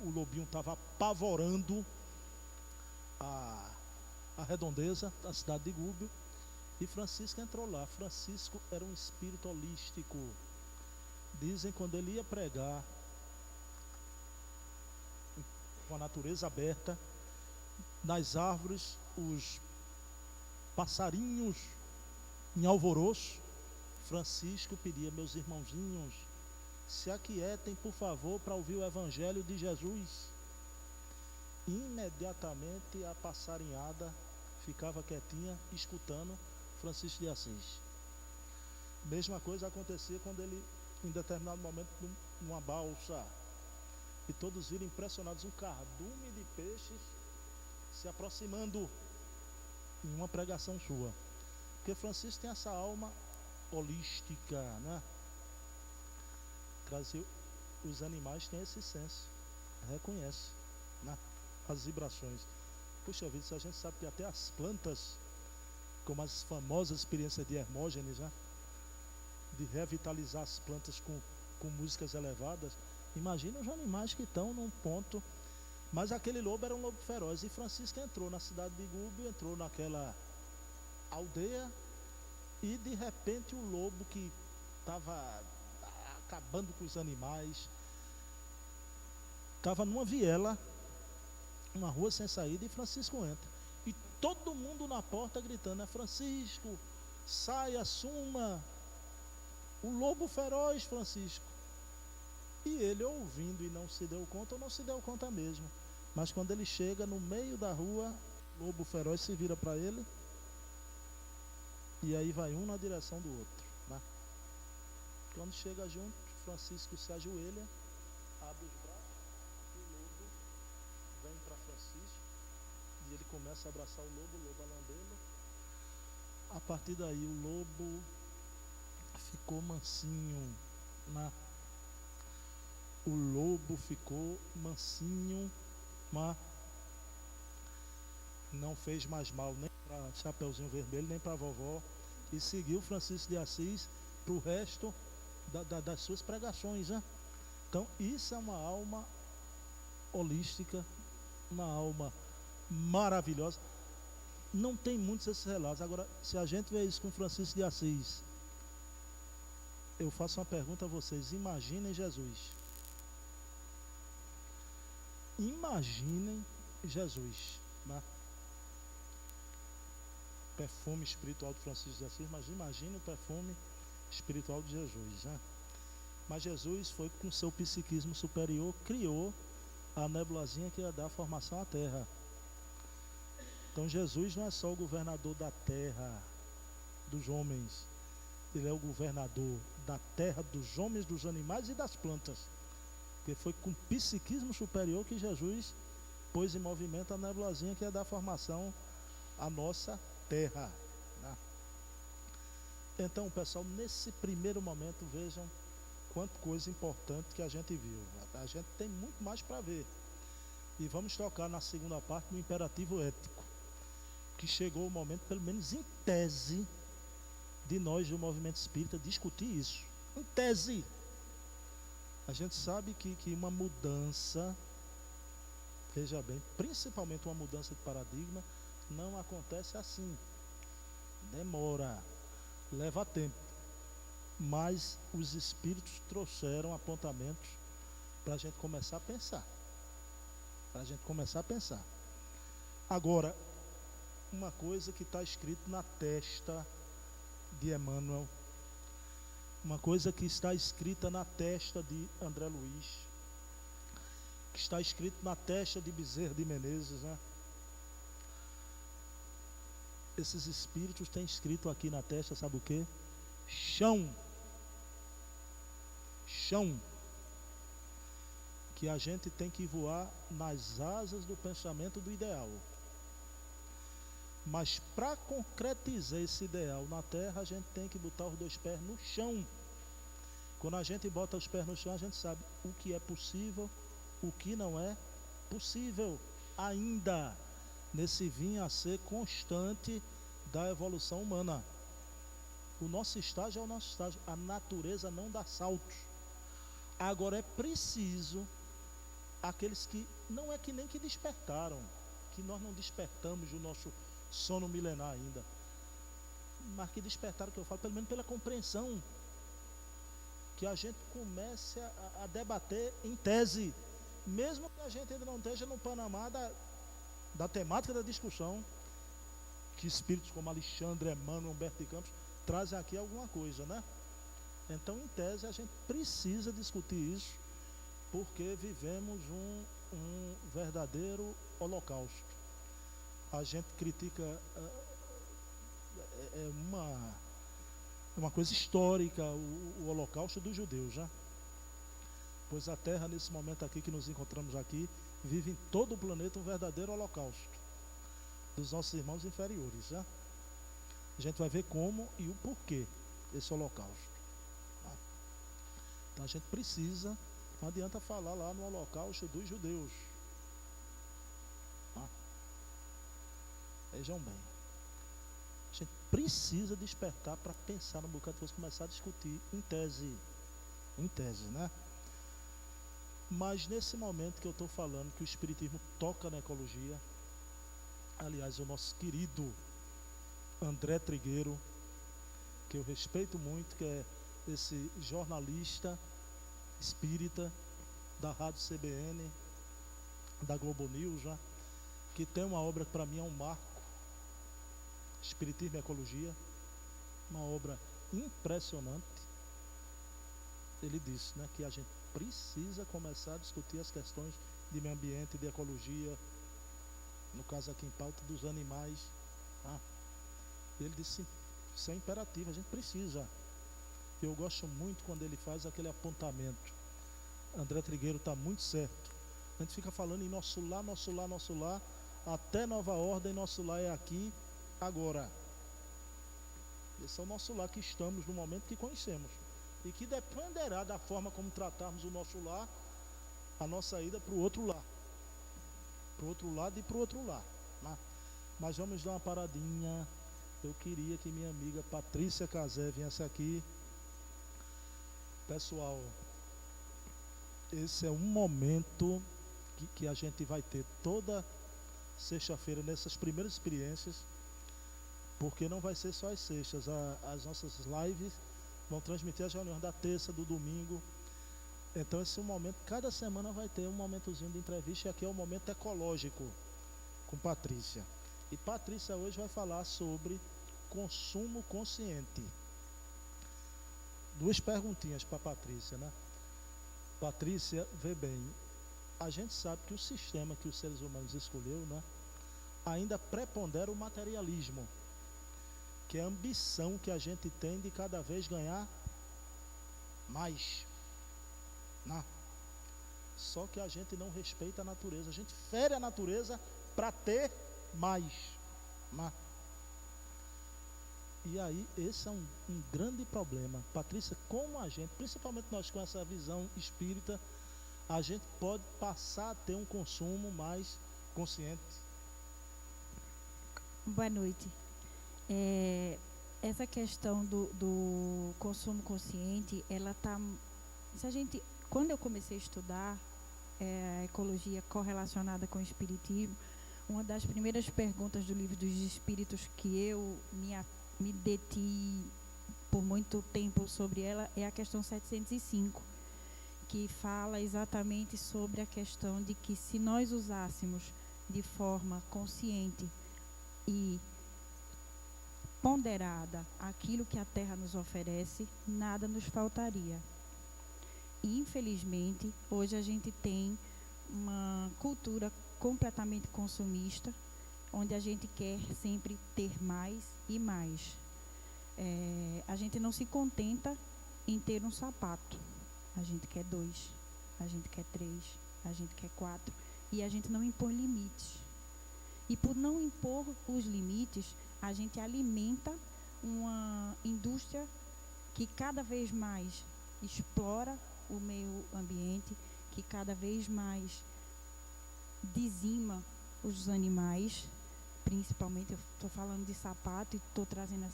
o lobinho estava apavorando a redondeza da cidade de Gúbio, e Francisco entrou lá. Francisco era um espírito holístico. Dizem que quando ele ia pregar com a natureza aberta, nas árvores, os passarinhos em alvoroço, Francisco pedia: meus irmãozinhos, se aquietem, por favor, para ouvir o Evangelho de Jesus. Imediatamente a passarinhada ficava quietinha, escutando Francisco de Assis. Mesma coisa acontecia quando ele, em determinado momento, numa balsa, e todos viram impressionados um cardume de peixes se aproximando em uma pregação sua. Porque Francisco tem essa alma holística, né? Os animais têm esse senso, reconhece, né, as vibrações. Puxa vida, se a gente sabe que até as plantas, como as famosas experiências de Hermógenes, né, de revitalizar as plantas com músicas elevadas, imagina os animais que estão num ponto. Mas aquele lobo era um lobo feroz, e Francisco entrou na cidade de Gúbio, entrou naquela aldeia, e de repente o lobo, que estava acabando com os animais, estava numa viela, uma rua sem saída, e Francisco entra, e todo mundo na porta gritando: é Francisco, saia, suma, o lobo feroz, Francisco. E ele, ouvindo e não se deu conta, ou não se deu conta mesmo, mas quando ele chega no meio da rua, o lobo feroz se vira para ele, e aí vai um na direção do outro, né? Quando chega junto, Francisco se ajoelha, abre os braços, e o lobo vem para Francisco, e ele começa a abraçar o lobo a lambê-lo. A partir daí o lobo ficou mansinho, né? O lobo ficou mansinho, mas não fez mais mal nem para Chapeuzinho Vermelho, nem para a vovó, e seguiu Francisco de Assis para o resto das suas pregações, né? Então, isso é uma alma holística, uma alma maravilhosa. Não tem muitos esses relatos. Agora, se a gente vê isso com Francisco de Assis, eu faço uma pergunta a vocês: imaginem Jesus. Imaginem Jesus, né? Perfume espiritual de Francisco de Assis, mas imagine o perfume espiritual de Jesus, né? Mas Jesus foi, com seu psiquismo superior, criou a nebulazinha que ia dar formação à terra. Então Jesus não é só o governador da terra dos homens, ele é o governador da terra dos homens, dos animais e das plantas. Porque foi com psiquismo superior que Jesus pôs em movimento a nebulazinha que ia dar formação à nossa terra, né? Então, pessoal, nesse primeiro momento, vejam quanta coisa importante que a gente viu. A gente tem muito mais para ver. E vamos tocar na segunda parte no imperativo ético, que chegou o momento, pelo menos em tese, de nós do movimento espírita discutir isso. Em tese. A gente sabe que uma mudança, veja bem, principalmente uma mudança de paradigma, não acontece assim. Demora, leva tempo. mas os espíritos trouxeram apontamentos para a gente começar a pensar. Agora, uma coisa que está escrito na testa de Emmanuel, uma coisa que está escrita na testa de André Luiz, que está escrito na testa de Bezerra de Menezes, né? Esses espíritos têm escrito aqui na testa, sabe o quê? Chão. Que a gente tem que voar nas asas do pensamento do ideal. Mas para concretizar esse ideal na terra, a gente tem que botar os 2 pés no chão. Quando a gente bota os pés no chão, a gente sabe o que é possível, o que não é possível ainda nesse vir a ser constante da evolução humana. O nosso estágio é o nosso estágio. A natureza não dá saltos. Agora é preciso aqueles que não é que nem que despertaram, que nós não despertamos o nosso sono milenar ainda, mas que despertaram, que eu falo, pelo menos pela compreensão, que a gente comece a debater em tese, mesmo que a gente ainda não esteja no panorama da temática da discussão, que espíritos como Alexandre, Emmanuel, Humberto de Campos trazem aqui alguma coisa, né? Então, em tese, a gente precisa discutir isso, porque vivemos um verdadeiro holocausto. A gente critica, é uma coisa histórica, o holocausto dos judeus, né? Pois a Terra, nesse momento aqui que nos encontramos aqui, vive em todo o planeta um verdadeiro holocausto dos nossos irmãos inferiores, né? A gente vai ver como e o porquê desse holocausto. Então a gente precisa, não adianta falar lá no holocausto dos judeus. Vejam bem, a gente precisa despertar para pensar no bocado, depois começar a discutir em tese, né? Mas nesse momento que eu estou falando que o Espiritismo toca na ecologia, aliás, o nosso querido André Trigueiro, que eu respeito muito, que é esse jornalista espírita da Rádio CBN, da Globo News, né? Que tem uma obra que para mim é um marco, Espiritismo e Ecologia, uma obra impressionante. Ele disse, né, que a gente precisa começar a discutir as questões de meio ambiente, de ecologia, no caso aqui em pauta dos animais. Ele disse, isso é imperativo, a gente precisa. Eu gosto muito quando ele faz aquele apontamento. André Trigueiro está muito certo. A gente fica falando em nosso lar, até nova ordem, nosso lar é aqui, agora. Esse é o nosso lar que estamos no momento que conhecemos. E que dependerá da forma como tratarmos o nosso lar, a nossa ida para o outro lar. Para o outro lado e para o outro lar. Né? Mas vamos dar uma paradinha. Eu queria que minha amiga Patrícia Casé viesse aqui. Pessoal, esse é um momento que a gente vai ter toda sexta-feira nessas primeiras experiências, porque não vai ser só as sextas, as nossas lives vão transmitir as reuniões da terça, do domingo. Então esse é um momento, cada semana vai ter um momentozinho de entrevista, e aqui é o momento ecológico com Patrícia. E Patrícia hoje vai falar sobre consumo consciente. 2 perguntinhas para Patrícia, né? Patrícia, vê bem, a gente sabe que o sistema que os seres humanos escolheu, né, ainda prepondera o materialismo, que é a ambição que a gente tem de cada vez ganhar mais, né? Só que a gente não respeita a natureza, a gente fere a natureza para ter mais, né? E aí, esse é um grande problema. Patrícia, como a gente, principalmente nós com essa visão espírita, a gente pode passar a ter um consumo mais consciente? Boa noite. Essa questão do consumo consciente, ela está... Quando eu comecei a estudar a ecologia correlacionada com o espiritismo, uma das primeiras perguntas do Livro dos Espíritos que eu me deti por muito tempo sobre ela, é a questão 705, que fala exatamente sobre a questão de que se nós usássemos de forma consciente e ponderada aquilo que a terra nos oferece, nada nos faltaria. E, infelizmente, hoje a gente tem uma cultura completamente consumista, onde a gente quer sempre ter mais e mais. A gente não se contenta em ter um sapato. A gente quer 2, a gente quer 3, a gente quer 4. E a gente não impõe limites. E por não impor os limites, a gente alimenta uma indústria que cada vez mais explora o meio ambiente, que cada vez mais dizima os animais, principalmente. Eu estou falando de sapato e estou trazendo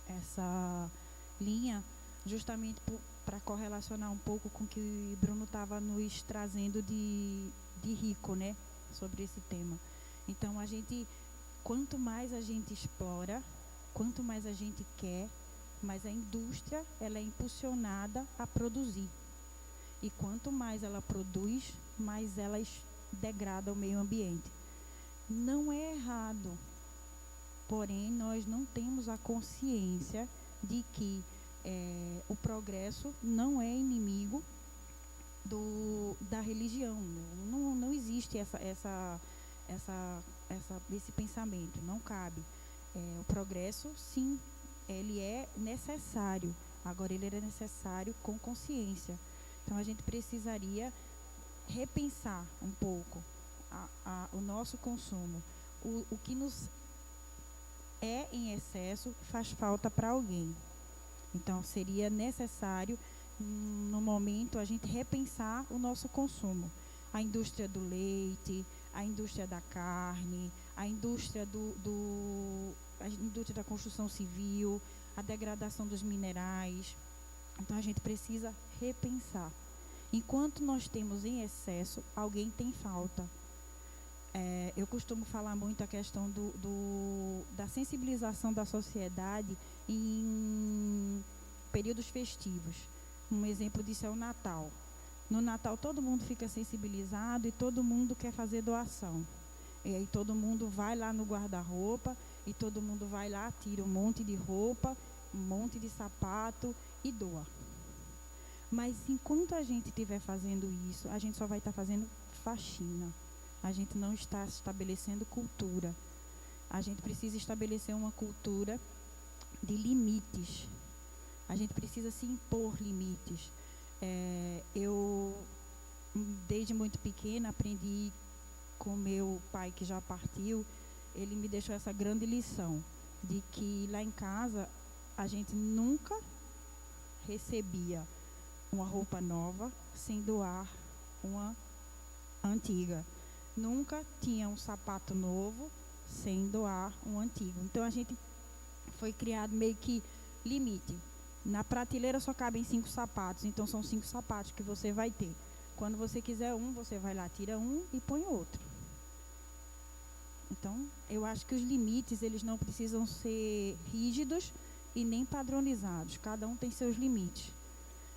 essa linha justamente para correlacionar um pouco com o que Bruno estava nos trazendo de rico, né, sobre esse tema. Então, quanto mais a gente explora, quanto mais a gente quer, mais a indústria ela é impulsionada a produzir. E quanto mais ela produz, mais ela degrada o meio ambiente. Não é errado, porém nós não temos a consciência de que o progresso não é inimigo da religião. Não existe esse pensamento, não cabe. O progresso, sim, ele é necessário. Agora, ele é necessário com consciência. Então, a gente precisaria repensar um pouco o nosso consumo. O que nos é em excesso faz falta para alguém. Então, seria necessário, no momento, a gente repensar o nosso consumo. A indústria do leite, a indústria da carne, a indústria a indústria da construção civil, a degradação dos minerais. Então, a gente precisa repensar. Enquanto nós temos em excesso, alguém tem falta. Eu costumo falar muito a questão da sensibilização da sociedade em períodos festivos. Um exemplo disso é o Natal. No Natal, todo mundo fica sensibilizado e todo mundo quer fazer doação. E aí todo mundo vai lá no guarda-roupa e todo mundo vai lá, tira um monte de roupa, um monte de sapato e doa. Mas enquanto a gente estiver fazendo isso, a gente só vai estar fazendo faxina. A gente não está estabelecendo cultura. A gente precisa estabelecer uma cultura de limites. A gente precisa se impor limites. Eu, desde muito pequena, aprendi com meu pai, que já partiu. Ele me deixou essa grande lição, de que lá em casa, a gente nunca recebia uma roupa nova sem doar uma antiga. Nunca tinha um sapato novo sem doar um antigo. Então, a gente foi criado meio que limite. Na prateleira só cabem 5 sapatos, então são 5 sapatos que você vai ter. Quando você quiser um, você vai lá, tira um e põe outro. Então, eu acho que os limites, eles não precisam ser rígidos e nem padronizados. Cada um tem seus limites.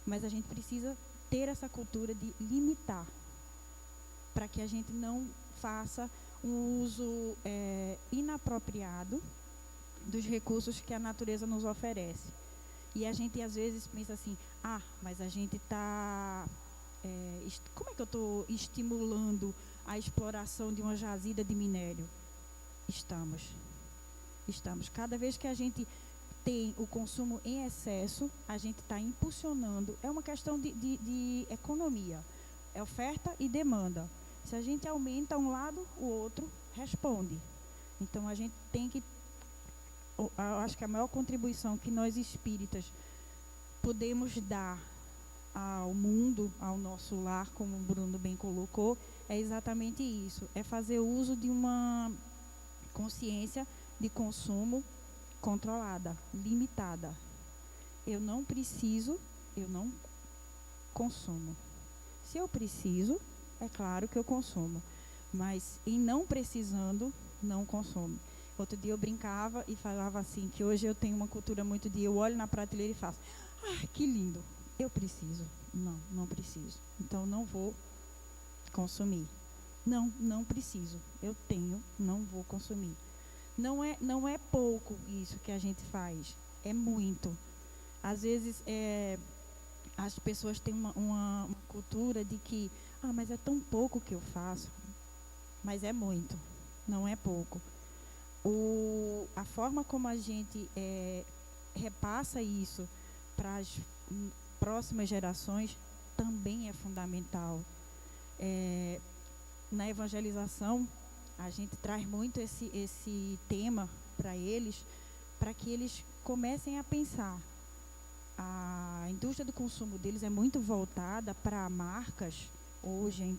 Mas a gente precisa ter essa cultura de limitar, para que a gente não faça um uso inapropriado dos recursos que a natureza nos oferece. E a gente, às vezes, pensa assim, mas a gente está... como é que eu estou estimulando a exploração de uma jazida de minério? Estamos. Cada vez que a gente tem o consumo em excesso, a gente está impulsionando. É uma questão de economia. É oferta e demanda. Se a gente aumenta um lado, o outro responde. Então, a gente tem que... Eu acho que a maior contribuição que nós espíritas podemos dar ao mundo, ao nosso lar, como o Bruno bem colocou, é exatamente isso. É fazer uso de uma consciência de consumo controlada, limitada. Eu não preciso, eu não consumo. Se eu preciso, é claro que eu consumo. Mas em não precisando, não consumo. Outro dia eu brincava e falava assim, que hoje eu tenho uma cultura muito de eu olho na prateleira e faço, que lindo, eu preciso. Não, não preciso. Então não vou consumir. Não, não preciso. Eu tenho, não vou consumir. Não é pouco isso que a gente faz, é muito. Às vezes as pessoas têm uma cultura de que, mas é tão pouco que eu faço. Mas é muito, não é pouco. A forma como a gente repassa isso para as próximas gerações também é fundamental. Na evangelização, a gente traz muito esse tema para eles, para que eles comecem a pensar. A indústria do consumo deles é muito voltada para marcas. Hoje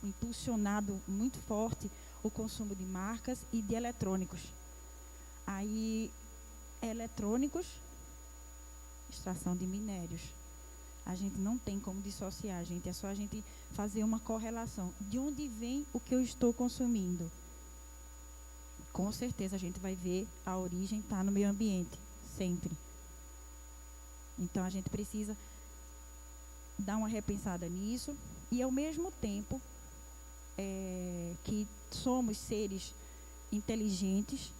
impulsionado muito forte o consumo de marcas e de eletrônicos. Aí, eletrônicos, extração de minérios. A gente não tem como dissociar, gente. É só a gente fazer uma correlação. De onde vem o que eu estou consumindo? Com certeza a gente vai ver a origem está no meio ambiente, sempre. Então a gente precisa dar uma repensada nisso e, ao mesmo tempo, que somos seres inteligentes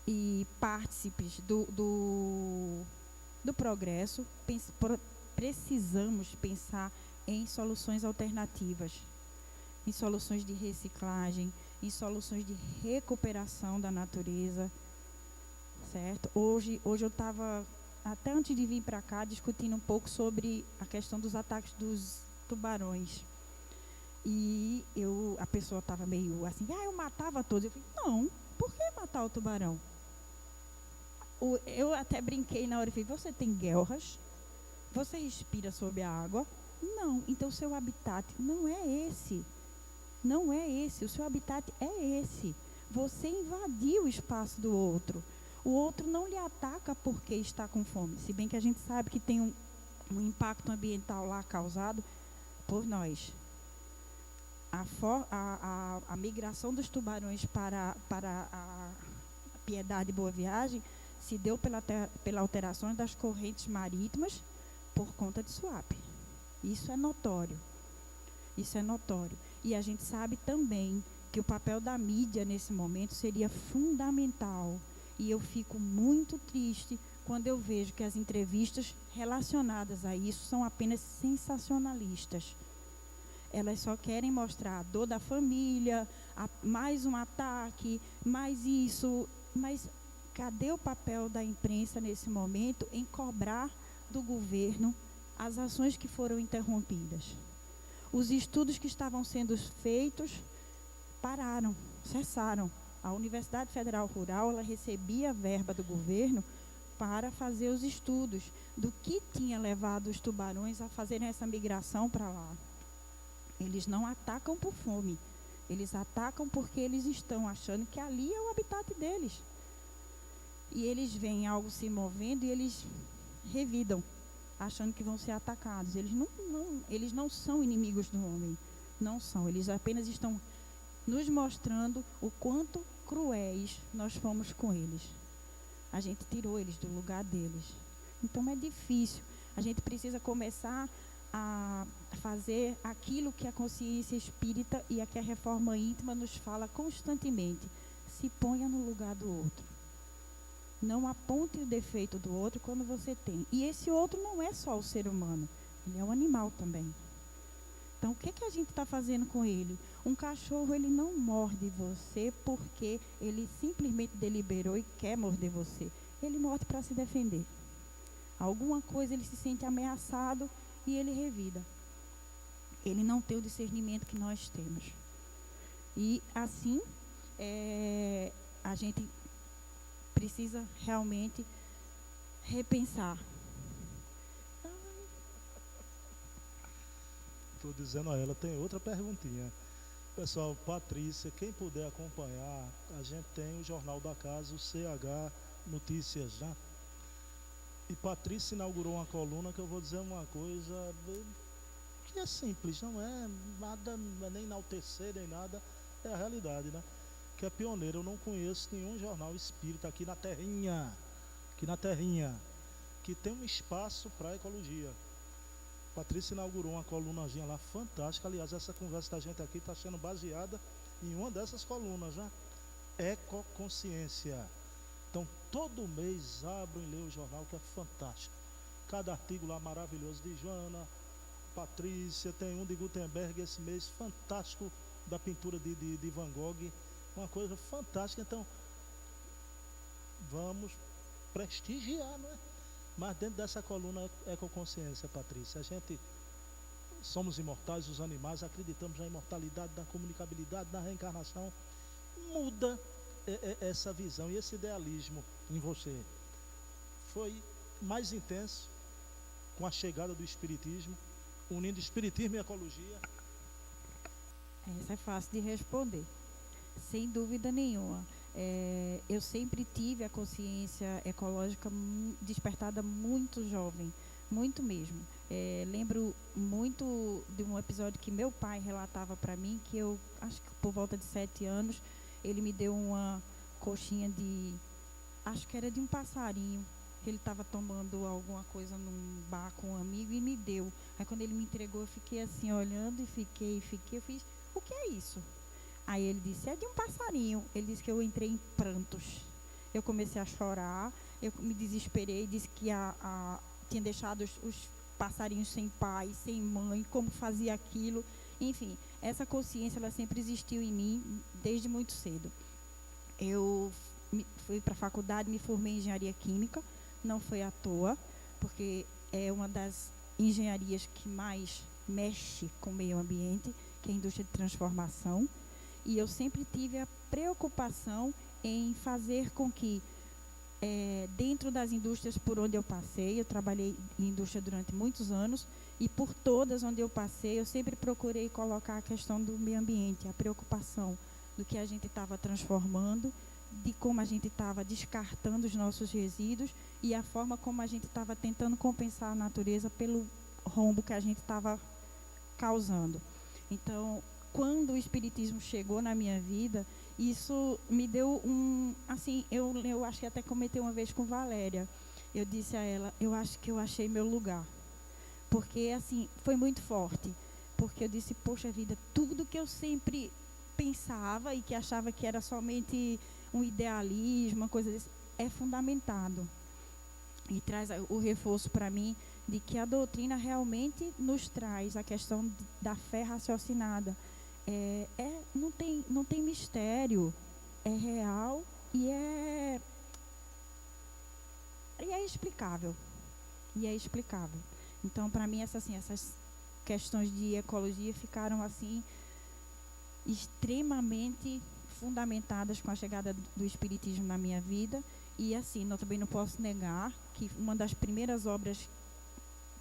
e partícipes do progresso, precisamos pensar em soluções alternativas, em soluções de reciclagem, em soluções de recuperação da natureza, certo? Hoje eu estava, até antes de vir para cá, discutindo um pouco sobre a questão dos ataques dos tubarões. E a pessoa estava meio assim, eu matava todos. Eu falei, não, por que matar o tubarão? Eu até brinquei na hora e falei, você tem guelras? Você respira sob a água? Não, então o seu habitat não é esse. Não é esse, o seu habitat é esse. Você invadiu o espaço do outro. O outro não lhe ataca porque está com fome. Se bem que a gente sabe que tem um impacto ambiental lá causado por nós. A migração dos tubarões para a Piedade e Boa Viagem se deu pela alteração das correntes marítimas por conta de swap. Isso é notório. Isso é notório. E a gente sabe também que o papel da mídia nesse momento seria fundamental. E eu fico muito triste quando eu vejo que as entrevistas relacionadas a isso são apenas sensacionalistas. Elas só querem mostrar a dor da família, mais um ataque, mais isso. Mas cadê o papel da imprensa nesse momento em cobrar do governo as ações que foram interrompidas? Os estudos que estavam sendo feitos pararam, cessaram. A Universidade Federal Rural, ela recebia verba do governo para fazer os estudos do que tinha levado os tubarões a fazerem essa migração para lá. Eles não atacam por fome, eles atacam porque eles estão achando que ali é o habitat deles. E eles veem algo se movendo e eles revidam, achando que vão ser atacados. Eles não são inimigos do homem, não são. Eles apenas estão nos mostrando o quanto cruéis nós fomos com eles. A gente tirou eles do lugar deles. Então é difícil. A gente precisa começar a fazer aquilo que a consciência espírita e a que a reforma íntima nos fala constantemente. Se ponha no lugar do outro. Não aponte o defeito do outro quando você tem. E esse outro não é só o ser humano, ele é um animal também. Então, o que a gente está fazendo com ele? Um cachorro, ele não morde você porque ele simplesmente deliberou e quer morder você. Ele morde para se defender. Alguma coisa, ele se sente ameaçado e ele revida. Ele não tem o discernimento que nós temos. E, assim, a gente precisa realmente repensar. Estou dizendo a ela, tem outra perguntinha. Pessoal, Patrícia, quem puder acompanhar, a gente tem o Jornal da Casa, o CH Notícias, né? E Patrícia inaugurou uma coluna que eu vou dizer uma coisa que é simples, não é nada, não é nem enaltecer nem nada, é a realidade, né? que é pioneira. Eu não conheço nenhum jornal espírita aqui na terrinha, que tem um espaço para ecologia. Patrícia inaugurou uma colunazinha lá fantástica. Aliás, essa conversa da gente aqui está sendo baseada em uma dessas colunas, né? Ecoconsciência. Então, todo mês abro e leio o jornal, que é fantástico. Cada artigo lá maravilhoso de Joana, Patrícia, tem um de Gutenberg esse mês, fantástico, da pintura de Van Gogh, uma coisa fantástica. Então, vamos prestigiar, não é? Mas dentro dessa coluna Ecoconsciência, Patrícia, a gente somos imortais, os animais, acreditamos na imortalidade, na comunicabilidade, na reencarnação. Muda essa visão e esse idealismo em você. Foi mais intenso com a chegada do Espiritismo, unindo Espiritismo e Ecologia. Essa é fácil de responder, sem dúvida nenhuma. Eu sempre tive a consciência ecológica despertada muito jovem, muito mesmo. Lembro muito de um episódio que meu pai relatava para mim, que eu acho que por volta de 7 anos, ele me deu uma coxinha acho que era de um passarinho, que ele estava tomando alguma coisa num bar com um amigo e me deu. Aí quando ele me entregou, eu fiquei assim olhando e fiquei, eu fiz, o que é isso? Aí ele disse, é de um passarinho. Ele disse que eu entrei em prantos. Eu comecei a chorar, eu me desesperei, disse que tinha deixado os passarinhos sem pai, sem mãe, como fazia aquilo. Enfim, essa consciência ela sempre existiu em mim desde muito cedo. Eu fui para a faculdade, me formei em engenharia química, não foi à toa, porque é uma das engenharias que mais mexe com o meio ambiente, que é a indústria de transformação. E eu sempre tive a preocupação em fazer com que, dentro das indústrias por onde eu passei, eu trabalhei em indústria durante muitos anos, e por todas onde eu passei, eu sempre procurei colocar a questão do meio ambiente, a preocupação do que a gente estava transformando, de como a gente estava descartando os nossos resíduos e a forma como a gente estava tentando compensar a natureza pelo rombo que a gente estava causando. Então, quando o Espiritismo chegou na minha vida, isso me deu assim, eu acho que até comentei uma vez com Valéria, eu disse a ela, eu acho que eu achei meu lugar, porque assim, foi muito forte, porque eu disse, poxa vida, tudo que eu sempre pensava e que achava que era somente um idealismo, uma coisa desse, é fundamentado, e traz o reforço para mim de que a doutrina realmente nos traz a questão da fé raciocinada. Não tem mistério, é real e é explicável. Então, para mim, essas questões de ecologia ficaram assim extremamente fundamentadas com a chegada do Espiritismo na minha vida. E assim, eu também não posso negar que uma das primeiras obras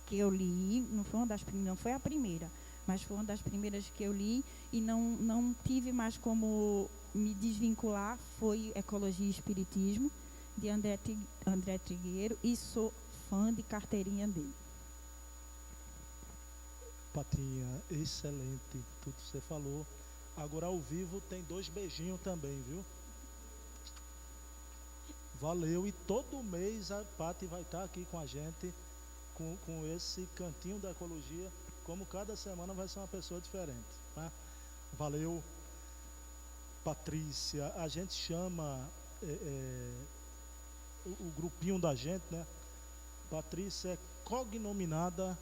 que eu li, não foi a primeira, mas foi uma das primeiras que eu li e não tive mais como me desvincular, foi Ecologia e Espiritismo, de André Trigueiro, e sou fã de carteirinha dele. Patinha, excelente tudo que você falou. Agora ao vivo tem 2 beijinhos também, viu? Valeu, e todo mês a Pati vai estar aqui com a gente, com esse cantinho da ecologia, como cada semana vai ser uma pessoa diferente, né? Valeu, Patrícia. A gente chama o grupinho da gente, né? Patrícia é cognominada,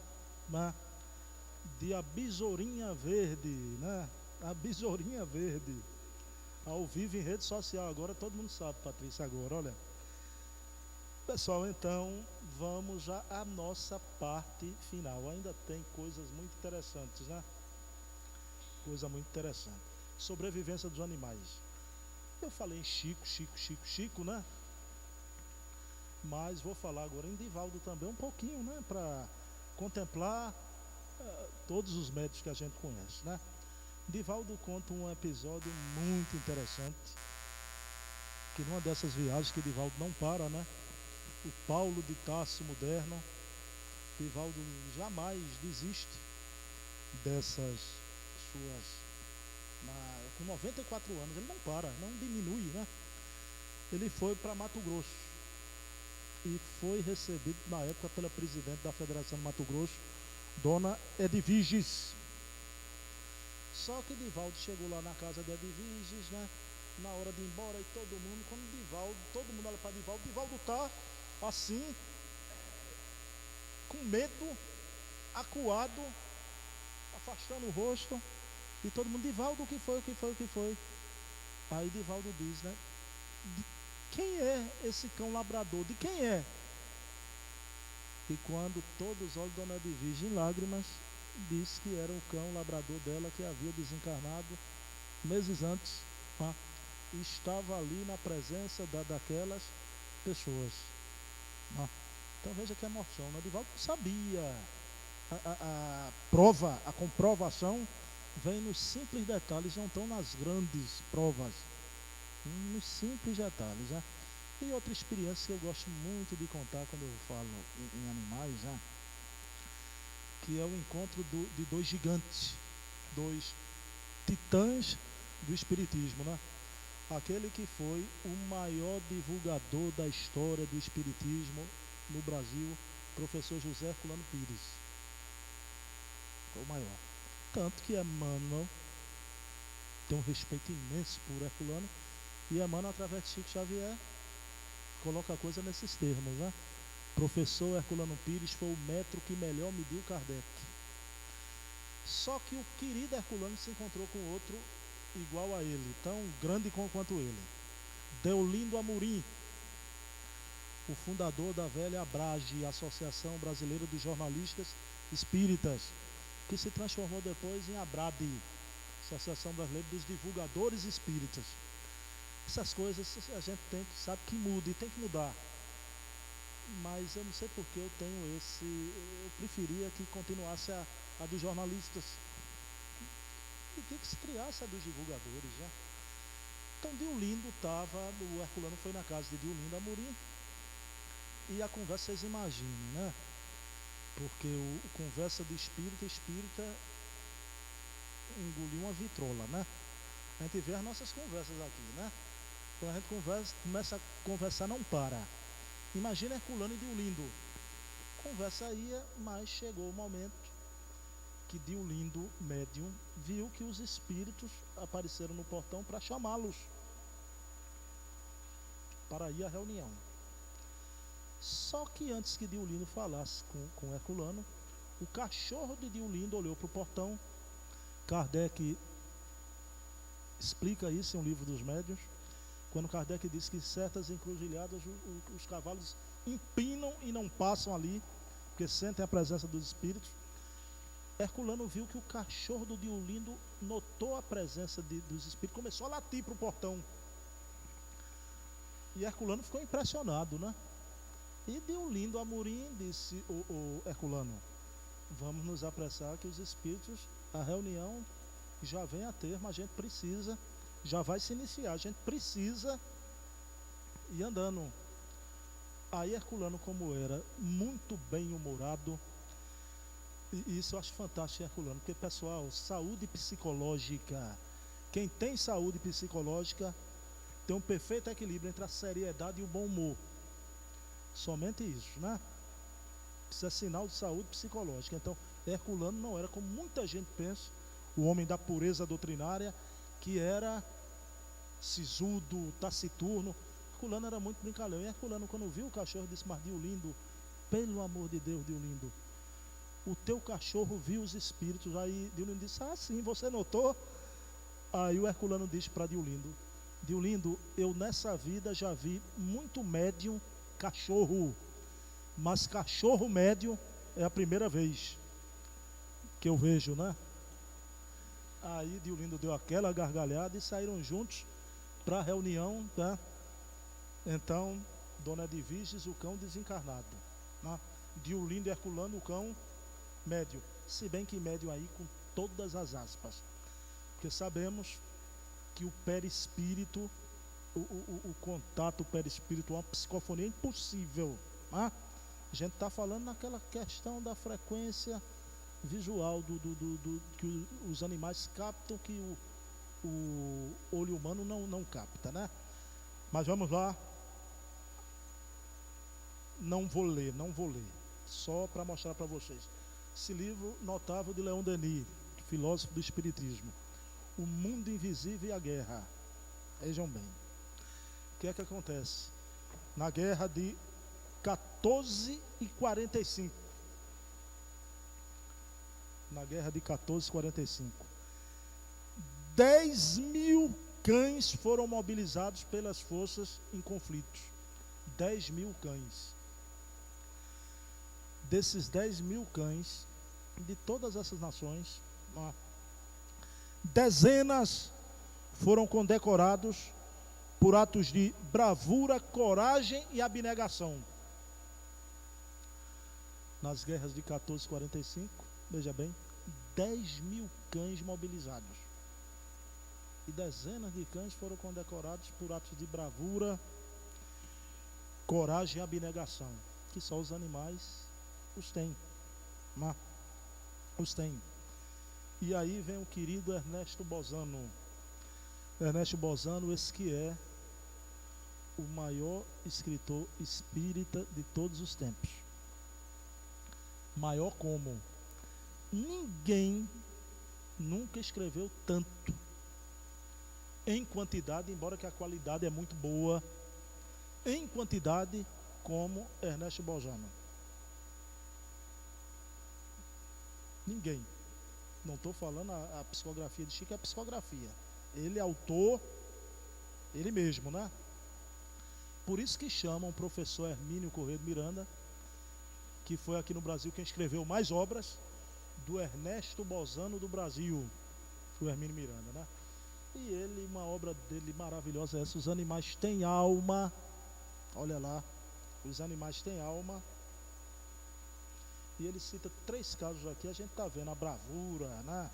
né, de a Besourinha Verde, né? A Besourinha Verde, ao vivo em rede social. Agora todo mundo sabe, Patrícia, agora, olha. Pessoal, então, vamos à nossa parte final. Ainda tem coisas muito interessantes, né? Coisa muito interessante. Sobrevivência dos animais. Eu falei em Chico, né? Mas vou falar agora em Divaldo também um pouquinho, né? Para contemplar todos os métodos que a gente conhece, né? Divaldo conta um episódio muito interessante, que numa dessas viagens que Divaldo não para, né? O Paulo de Tarso moderno, Divaldo jamais desiste dessas suas com 94 anos, ele não para, não diminui, né? Ele foi para Mato Grosso e foi recebido na época pela presidente da Federação de Mato Grosso, Dona Edviges. Só que Divaldo chegou lá na casa de Edviges, né? Na hora de ir embora, e todo mundo olha para Divaldo tá assim, com medo, acuado, afastando o rosto, e todo mundo, Divaldo, o que foi? Aí Divaldo diz, né? De quem é esse cão labrador? De quem é? E quando todos olham Dona Edviges em lágrimas, disse que era o cão labrador dela que havia desencarnado meses antes, tá? E estava ali na presença daquelas pessoas, tá? Então veja que emoção, né? Divaldo não sabia. A prova, a comprovação vem nos simples detalhes, não estão nas grandes provas, nos simples detalhes, né? E outra experiência que eu gosto muito de contar quando eu falo em animais, né? Que é o encontro de dois gigantes, dois titãs do espiritismo, né? Aquele que foi o maior divulgador da história do espiritismo no Brasil, professor José Herculano Pires. Foi o maior. Tanto que Emmanuel tem um respeito imenso por Herculano, e Emmanuel, através de Chico Xavier, coloca a coisa nesses termos, né? Professor Herculano Pires foi o metro que melhor mediu Kardec. Só que o querido Herculano se encontrou com outro igual a ele, tão grande quanto ele. Deolindo Amorim, o fundador da velha Abrage, Associação Brasileira dos Jornalistas Espíritas, que se transformou depois em Abrade, Associação Brasileira dos Divulgadores Espíritas. Essas coisas a gente sabe que muda e tem que mudar. Mas eu não sei porque eu preferia que continuasse a dos jornalistas e que se criasse a dos divulgadores, né? Então Diolindo o Herculano foi na casa de Diolindo Amorim, e a conversa, vocês imaginem, né? Porque o conversa de espírita engoliu uma vitrola, né? A gente vê as nossas conversas aqui, né? Quando a gente começa a conversar, não para. Imagina Herculano e Diolindo. Conversa ia, mas chegou o momento que Diolindo, médium, viu que os espíritos apareceram no portão para chamá-los para ir à reunião. Só que antes que Diolindo falasse com Herculano, o cachorro de Diolindo olhou para o portão. Kardec explica isso em um livro dos médiuns, quando Kardec diz que certas encruzilhadas os cavalos empinam e não passam ali, porque sentem a presença dos espíritos. Herculano viu que o cachorro do Diolindo notou a presença dos espíritos, começou a latir para o portão. E Herculano ficou impressionado, né? E Diolindo Amorim disse, o Herculano, vamos nos apressar que os espíritos, a reunião já vem a termo, a gente precisa, já vai se iniciar, a gente precisa ir andando. Aí Herculano, como era muito bem-humorado, e isso eu acho fantástico em Herculano, porque, pessoal, saúde psicológica, quem tem saúde psicológica tem um perfeito equilíbrio entre a seriedade e o bom humor. Somente isso, né? Isso é sinal de saúde psicológica. Então, Herculano não era, como muita gente pensa, o homem da pureza doutrinária, que era sisudo, taciturno. Herculano era muito brincalhão. E Herculano, quando viu o cachorro, disse, mas Diolindo, pelo amor de Deus, Diolindo, o teu cachorro viu os espíritos. Aí Diolindo disse, sim, você notou? Aí o Herculano disse para Diolindo, Diolindo, eu nessa vida já vi muito médium cachorro, mas cachorro médium é a primeira vez que eu vejo, né? Aí Diolindo deu aquela gargalhada e saíram juntos para a reunião, tá? Então, Dona Edviges, o cão desencarnado, né? Diolindo e Herculano, o cão médio. Se bem que médio aí com todas as aspas, porque sabemos que o perispírito, o contato perispírito, uma psicofonia impossível, né? A gente está falando naquela questão da frequência visual que os animais captam, que o olho humano não capta, né? Mas vamos lá. Não vou ler. Só para mostrar para vocês. Esse livro notável de Leon Denis, filósofo do Espiritismo. O Mundo Invisível e a Guerra. Vejam bem. O que é que acontece? Na guerra de 1445. Na guerra de 1445. 10.000 cães foram mobilizados pelas forças em conflitos. 10.000 cães. Desses 10.000 cães, de todas essas nações, dezenas foram condecorados por atos de bravura, coragem e abnegação. Nas guerras de 1445, veja bem, 10.000 cães mobilizados. E dezenas de cães foram condecorados por atos de bravura, coragem e abnegação, que só os animais os têm. Os têm. E aí vem o querido Ernesto Bozano. Ernesto Bozano, esse que é o maior escritor espírita de todos os tempos. Maior como? Ninguém nunca escreveu tanto em quantidade, embora que a qualidade é muito boa, em quantidade como Ernesto Bozano. Ninguém. Não estou falando a psicografia de Chico, é a psicografia. Ele é autor, ele mesmo, né? Por isso que chamam o professor Hermínio Corrêa de Miranda, que foi aqui no Brasil quem escreveu mais obras, do Ernesto Bozano do Brasil, o Hermínio Miranda, né? E ele, uma obra dele maravilhosa é essa: Os Animais Têm Alma. Olha lá, os animais têm alma. E ele cita 3 casos aqui, a gente está vendo a bravura, né?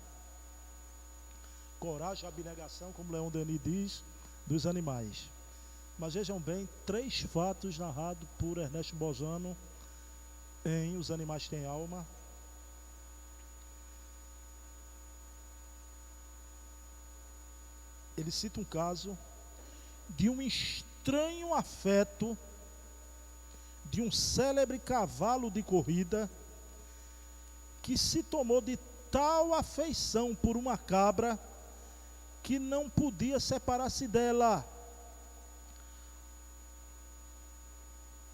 Coragem, abnegação, como Leon Denis diz, dos animais. Mas vejam bem, 3 fatos narrados por Ernesto Bozano em Os Animais Têm Alma. Ele cita um caso de um estranho afeto de um célebre cavalo de corrida que se tomou de tal afeição por uma cabra que não podia separar-se dela,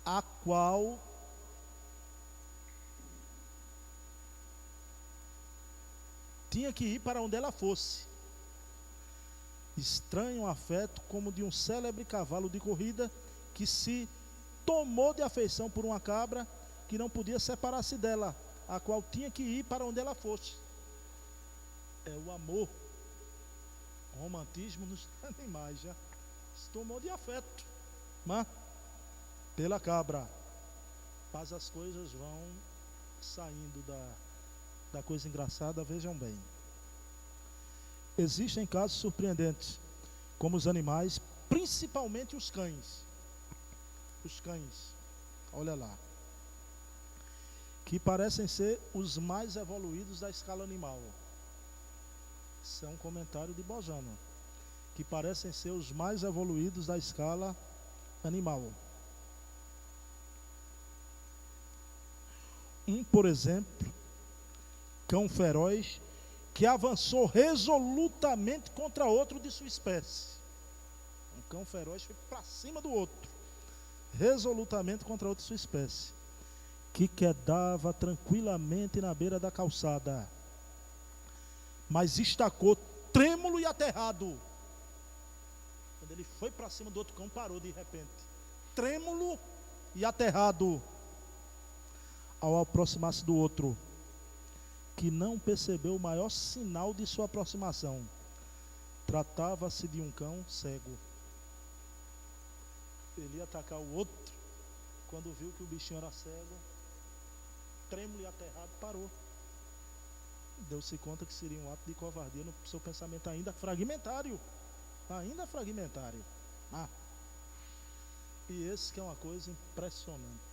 a qual tinha que ir para onde ela fosse. Estranho afeto como de um célebre cavalo de corrida que se tomou de afeição por uma cabra que não podia separar-se dela, a qual tinha que ir para onde ela fosse. É o amor, o romantismo nos animais, já se tomou de afeto, né? Pela cabra. Mas as coisas vão saindo da coisa engraçada, vejam bem. Existem casos surpreendentes, como os animais, principalmente os cães. Os cães, olha lá, que parecem ser os mais evoluídos da escala animal. Isso é um comentário de Bozano. Que parecem ser os mais evoluídos da escala animal. Um, por exemplo, cão feroz, que avançou resolutamente contra outro de sua espécie. Um cão feroz foi para cima do outro, resolutamente contra outro de sua espécie, que quedava tranquilamente na beira da calçada, mas estacou trêmulo e aterrado. Quando ele foi para cima do outro cão, parou de repente, trêmulo e aterrado, ao aproximar-se do outro, que não percebeu o maior sinal de sua aproximação. Tratava-se de um cão cego. Ele ia atacar o outro, quando viu que o bichinho era cego, trêmulo e aterrado, parou. Deu-se conta que seria um ato de covardia no seu pensamento ainda fragmentário. E esse que é uma coisa impressionante.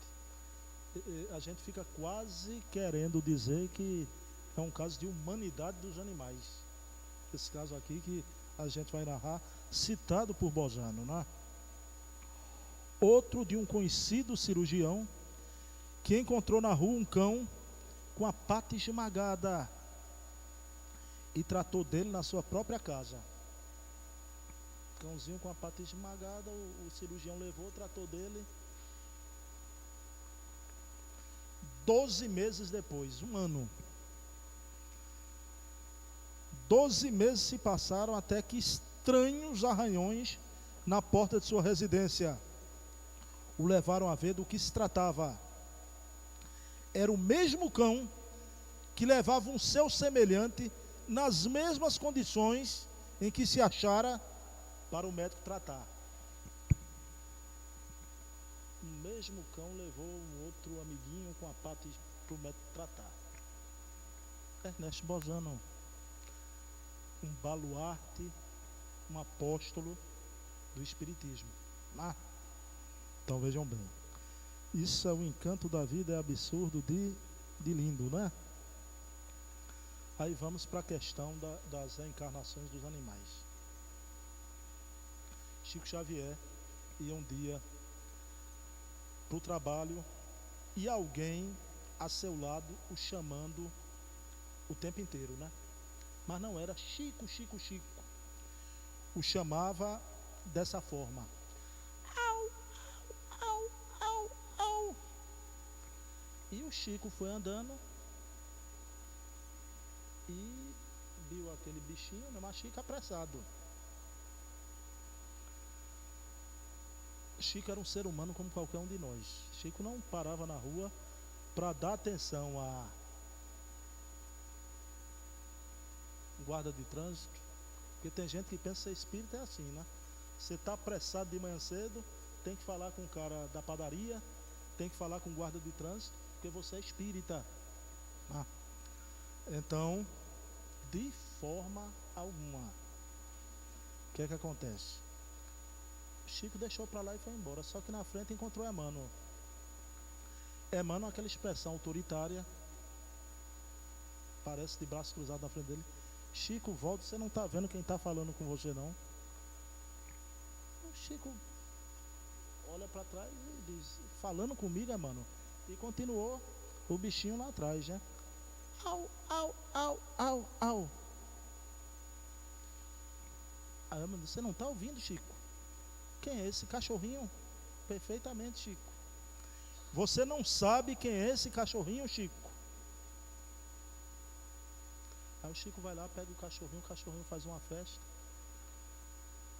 A gente fica quase querendo dizer que é um caso de humanidade dos animais. Esse caso aqui, que a gente vai narrar, citado por Bozano, né? Outro de um conhecido cirurgião que encontrou na rua um cão com a pata esmagada e tratou dele na sua própria casa. Cãozinho com a pata esmagada, o cirurgião levou, tratou dele. 12 meses depois, um ano. 12 meses se passaram até que estranhos arranhões na porta de sua residência o levaram a ver do que se tratava. Era o mesmo cão que levava um seu semelhante nas mesmas condições em que se achara para o médico tratar. O mesmo cão levou um outro amiguinho com a pata para o médico tratar. Ernesto Bozano, um baluarte, um apóstolo do Espiritismo. Então vejam bem, isso é o encanto da vida, é absurdo de lindo, né? Aí vamos para a questão das reencarnações dos animais. Chico Xavier ia um dia para o trabalho e alguém a seu lado o chamando o tempo inteiro, né? Mas não era Chico, Chico, Chico. O chamava dessa forma: au, au, au, au. E o Chico foi andando e viu aquele bichinho, né? Mas Chico apressado. Chico era um ser humano como qualquer um de nós. Chico não parava na rua para dar atenção a guarda de trânsito, porque tem gente que pensa que ser espírita é assim, né? Você está apressado de manhã cedo, tem que falar com o cara da padaria, tem que falar com o guarda de trânsito, porque você é espírita. Então, de forma alguma, o que é que acontece? Chico deixou para lá e foi embora, só que na frente encontrou Emmanuel. Emmanuel, aquela expressão autoritária, parece de braço cruzado na frente dele: Chico, volta, você não está vendo quem está falando com você, não? O Chico olha para trás e diz: falando comigo, Emmanuel. E continuou o bichinho lá atrás, né? Au, au, au, au, au. Aí Emmanuel disse: você não está ouvindo, Chico? Quem é esse cachorrinho? Perfeitamente, Chico. Você não sabe quem é esse cachorrinho, Chico? Aí o Chico vai lá, pega o cachorrinho faz uma festa.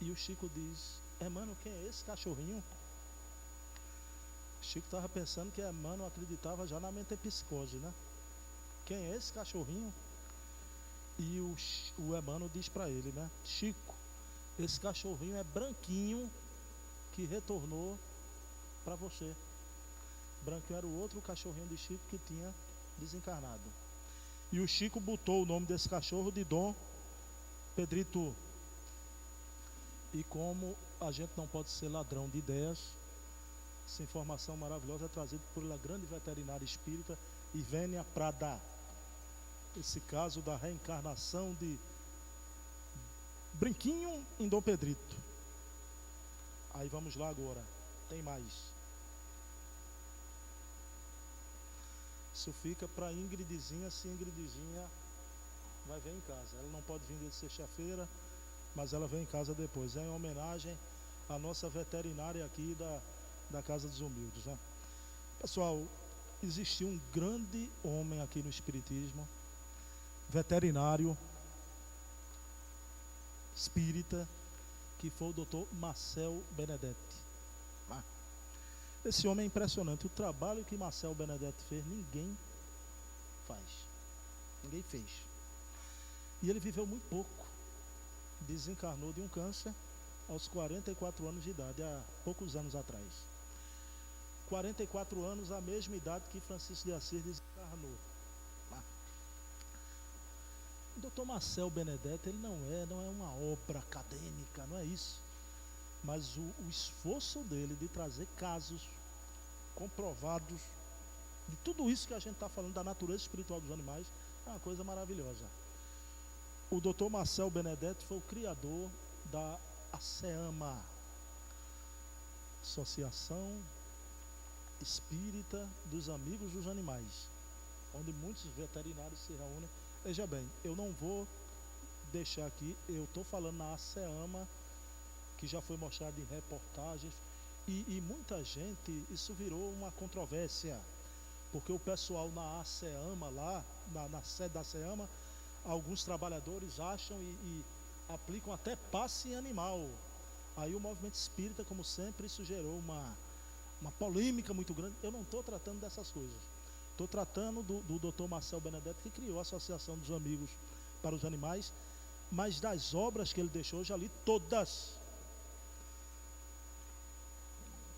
E o Chico diz: Emmanuel, quem é esse cachorrinho? Chico estava pensando que Emmanuel acreditava já na metempsicose, né? Quem é esse cachorrinho? E o Emmanuel diz para ele, né? Chico, esse cachorrinho é branquinho que retornou para você. Branquinho era o outro cachorrinho de Chico que tinha desencarnado. E o Chico botou o nome desse cachorro de Dom Pedrito. E como a gente não pode ser ladrão de ideias, essa informação maravilhosa é trazida pela grande veterinária espírita Ivênia Prada. Esse caso da reencarnação de Brinquinho em Dom Pedrito. Aí vamos lá agora, tem mais. Isso fica para Ingridzinha, se Ingridzinha vai ver em casa. Ela não pode vir de sexta-feira, mas ela vem em casa depois. É em homenagem à nossa veterinária aqui da Casa dos Humildes, né? Pessoal, existiu um grande homem aqui no Espiritismo, veterinário, espírita, que foi o Dr. Marcel Benedetti. Esse homem é impressionante. O trabalho que Marcel Benedetti fez, ninguém faz. Ninguém fez. E ele viveu muito pouco. Desencarnou de um câncer aos 44 anos de idade, há poucos anos atrás. 44 anos, a mesma idade que Francisco de Assis desencarnou. O Dr. Marcel Benedetti, ele não é uma obra acadêmica, não é isso. Mas o esforço dele de trazer casos comprovados de tudo isso que a gente está falando da natureza espiritual dos animais é uma coisa maravilhosa. O Dr. Marcel Benedetti foi o criador da ASEAMA, Associação Espírita dos Amigos dos Animais, onde muitos veterinários se reúnem. Veja bem, eu não vou deixar aqui, eu estou falando na ASEAMA, que já foi mostrado em reportagens, e muita gente, isso virou uma controvérsia, porque o pessoal na ASEAMA, lá, na sede da ASEAMA, alguns trabalhadores acham e aplicam até passe em animal. Aí o movimento espírita, como sempre, isso gerou uma polêmica muito grande. Eu não estou tratando dessas coisas. Estou tratando do Dr. Marcel Benedetti, que criou a Associação dos Amigos para os Animais, mas das obras que ele deixou, eu já li todas.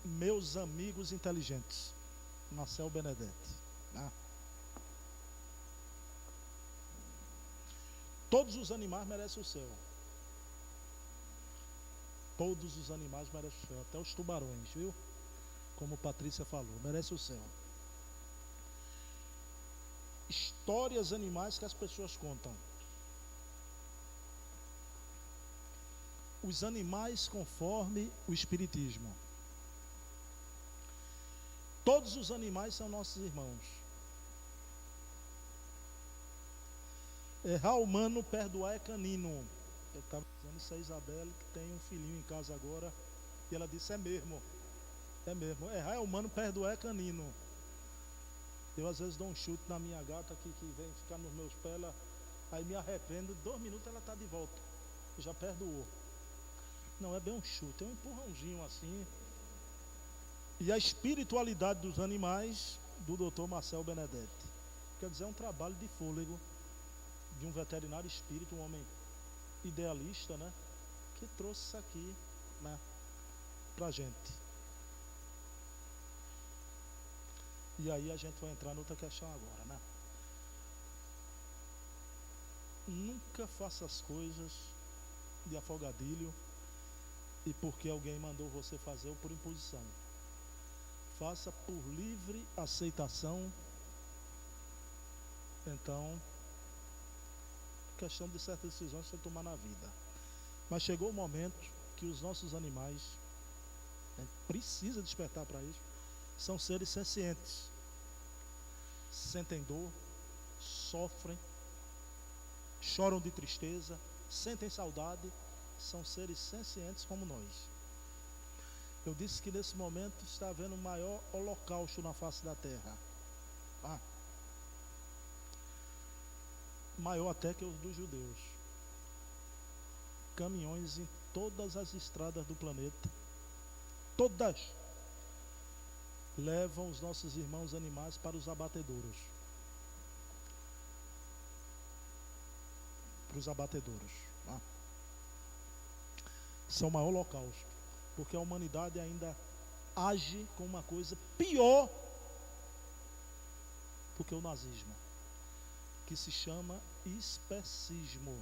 Meus Amigos Inteligentes, Marcel Benedetti. Todos os animais merecem o céu. Todos os animais merecem o céu, até os tubarões, viu? Como Patrícia falou, merece o céu. Histórias animais que as pessoas contam. Os animais conforme o Espiritismo. Todos os animais são nossos irmãos. Errar humano, perdoar é canino. Eu estava dizendo isso a Isabelle, que tem um filhinho em casa agora, e ela disse, é mesmo. É mesmo. Errar é humano, perdoar é canino. Eu às vezes dou um chute na minha gata que vem ficar nos meus pés, aí me arrependo, 2 minutos ela está de volta. Eu já perdoou. Não é bem um chute, é um empurrãozinho assim. E a espiritualidade dos animais, do Dr. Marcel Benedetti. Quer dizer, é um trabalho de fôlego de um veterinário espírita, um homem idealista, né? Que trouxe isso aqui, né, pra gente. E aí a gente vai entrar noutra questão agora, né? Nunca faça as coisas de afogadilho e porque alguém mandou você fazer ou por imposição. Faça por livre aceitação. Então, questão de certas decisões que você tomar na vida. Mas chegou o momento que os nossos animais, a gente precisa despertar para isso, são seres sencientes. Sentem dor, sofrem, choram de tristeza, sentem saudade, são seres sencientes como nós. Eu disse que nesse momento está havendo o maior holocausto na face da terra. Maior até que os dos judeus. Caminhões em todas as estradas do planeta, todas, levam os nossos irmãos animais para os abatedouros. Para os abatedouros. São o maior holocausto, porque a humanidade ainda age com uma coisa pior do que o nazismo, que se chama especismo.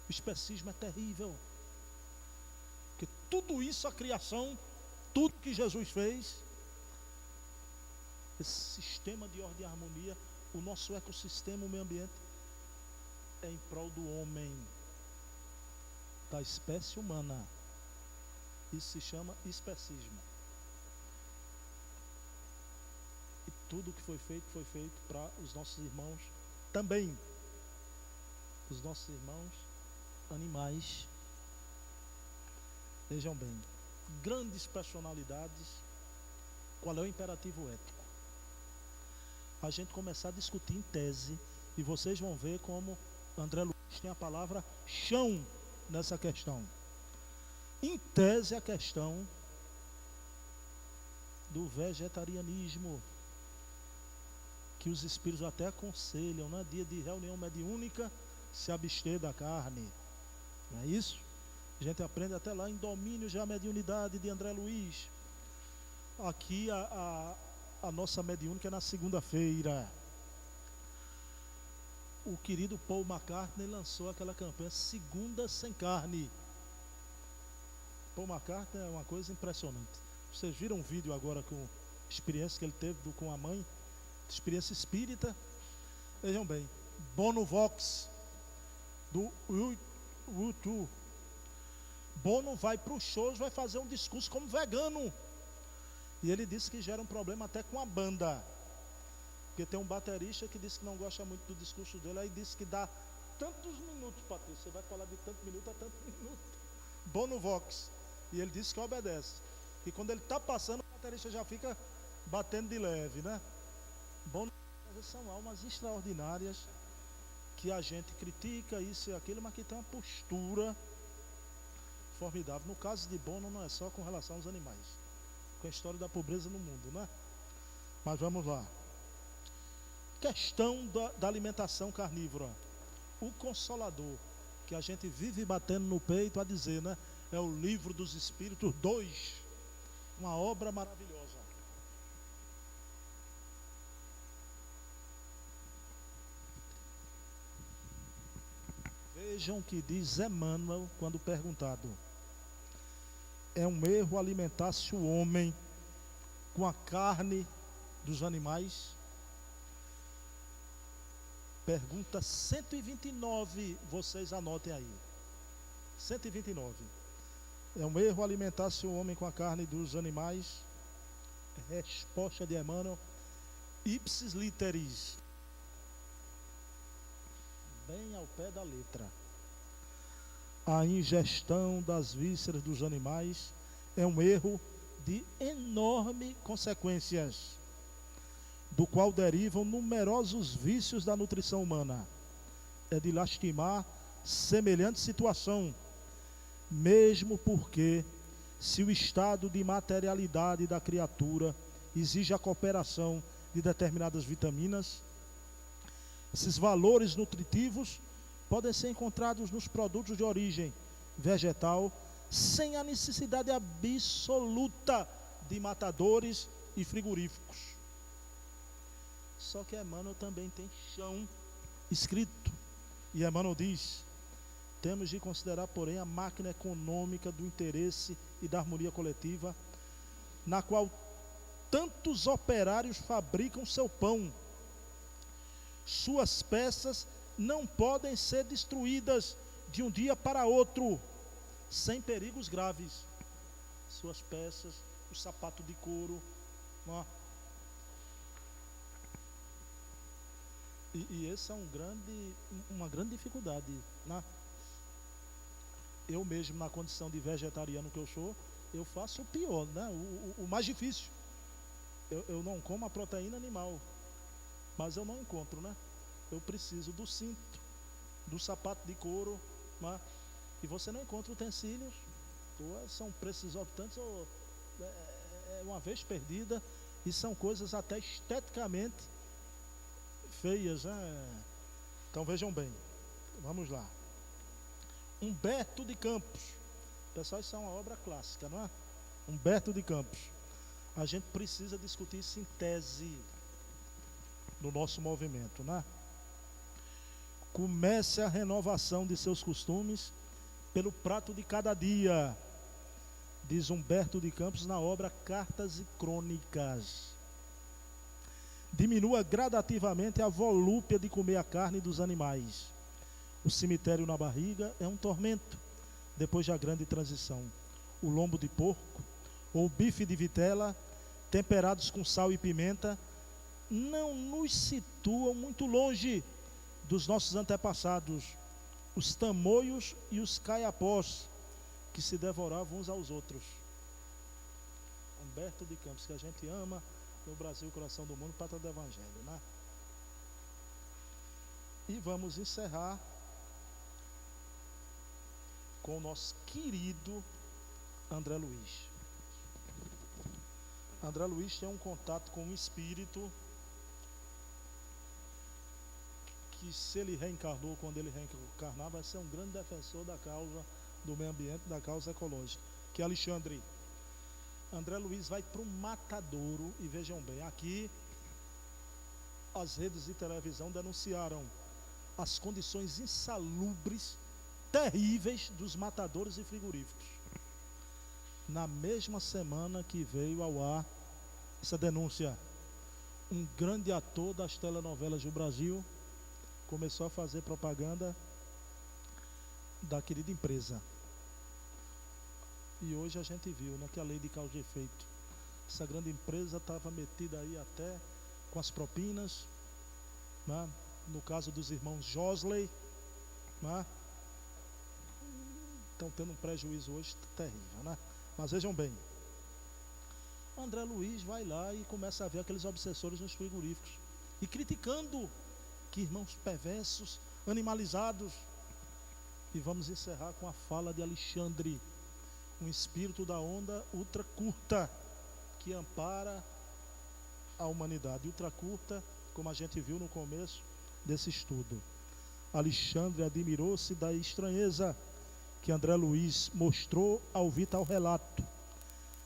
O especismo é terrível, porque tudo isso, a criação, tudo que Jesus fez, esse sistema de ordem e harmonia, o nosso ecossistema, o meio ambiente, é em prol do homem, da espécie humana. Isso se chama especismo. E tudo que foi feito para os nossos irmãos também. Os nossos irmãos animais. Vejam bem, grandes personalidades, qual é o imperativo ético? A gente começar a discutir em tese, e vocês vão ver como André Luiz tem a palavra chão nessa questão. Em tese, a questão do vegetarianismo, que os espíritos até aconselham, né? Dia de reunião mediúnica, se abster da carne. Não é isso? A gente aprende até lá em Domínios da Mediunidade de André Luiz. Aqui a nossa mediúnica é na segunda-feira. O querido Paul McCartney lançou aquela campanha Segunda Sem Carne. Paul McCartney é uma coisa impressionante. Vocês viram um vídeo agora com a experiência que ele teve com a mãe, experiência espírita. Vejam bem, Bono Vox, do U2. Bono vai para os shows, vai fazer um discurso como vegano. E ele disse que gera um problema até com a banda. Porque tem um baterista que disse que não gosta muito do discurso dele, aí disse que dá tantos minutos, Patrícia, você vai falar de tanto minuto a tanto minuto. Bono Vox. E ele disse que obedece. E quando ele está passando, o baterista já fica batendo de leve, né? Bono, são almas extraordinárias que a gente critica isso e aquilo, mas que tem uma postura formidável. No caso de Bono, não é só com relação aos animais, com a história da pobreza no mundo, né? Mas vamos lá. Questão da alimentação carnívora. O Consolador, que a gente vive batendo no peito a dizer, né? É o Livro dos Espíritos 2, uma obra maravilhosa. Vejam o que diz Emmanuel quando perguntado: é um erro alimentar-se o homem com a carne dos animais? Pergunta 129, vocês anotem aí. 129. É um erro alimentar-se o homem com a carne dos animais? Resposta de Emmanuel: ipsis literis. Bem ao pé da letra. A ingestão das vísceras dos animais é um erro de enormes consequências, do qual derivam numerosos vícios da nutrição humana. É de lastimar semelhante situação, mesmo porque, se o estado de materialidade da criatura exige a cooperação de determinadas vitaminas, esses valores nutritivos podem ser encontrados nos produtos de origem vegetal, sem a necessidade absoluta de matadores e frigoríficos. Só que Emmanuel também tem chão escrito. E Emmanuel diz: temos de considerar, porém, a máquina econômica do interesse e da harmonia coletiva, na qual tantos operários fabricam seu pão. Suas peças não podem ser destruídas de um dia para outro, sem perigos graves. Suas peças, o sapato de couro, ó. E esse é uma grande dificuldade, né? Eu mesmo, na condição de vegetariano que eu sou, eu faço o pior, né? O mais difícil. Eu não como a proteína animal, mas eu não encontro, né? Eu preciso do cinto, do sapato de couro, né? E você não encontra utensílios, ou são preços exorbitantes, ou é uma vez perdida, e são coisas até esteticamente feias, né? Então vejam bem, vamos lá. Humberto de Campos, pessoal, isso é uma obra clássica, não é? Humberto de Campos. A gente precisa discutir isso em tese no nosso movimento, né? Comece a renovação de seus costumes pelo prato de cada dia, diz Humberto de Campos na obra Cartas e Crônicas. Diminua gradativamente a volúpia de comer a carne dos animais. O cemitério na barriga é um tormento depois da grande transição. O lombo de porco ou bife de vitela, temperados com sal e pimenta, não nos situam muito longe dos nossos antepassados, os tamoios e os caiapós, que se devoravam uns aos outros. Humberto de Campos, que a gente ama no Brasil, coração do mundo, pátria do Evangelho, né? E vamos encerrar com o nosso querido André Luiz. André Luiz tem um contato com um espírito que, se ele reencarnou, quando ele reencarnar, vai ser um grande defensor da causa do meio ambiente, da causa ecológica, que é Alexandre. André Luiz vai para o matadouro, e vejam bem, aqui as redes de televisão denunciaram as condições insalubres, terríveis dos matadouros e frigoríficos. Na mesma semana que veio ao ar essa denúncia, um grande ator das telenovelas do Brasil começou a fazer propaganda da querida empresa. E hoje a gente viu, né, que a lei de causa e efeito, essa grande empresa estava metida aí até com as propinas, né, no caso dos irmãos Josley, né, estão tendo um prejuízo hoje terrível, né? Mas vejam bem, André Luiz vai lá e começa a ver aqueles obsessores nos frigoríficos e criticando que irmãos perversos, animalizados. E vamos encerrar com a fala de Alexandre, um espírito da onda ultra curta que ampara a humanidade. Ultra curta, como a gente viu no começo desse estudo. Alexandre admirou-se da estranheza que André Luiz mostrou ao ouvir tal relato,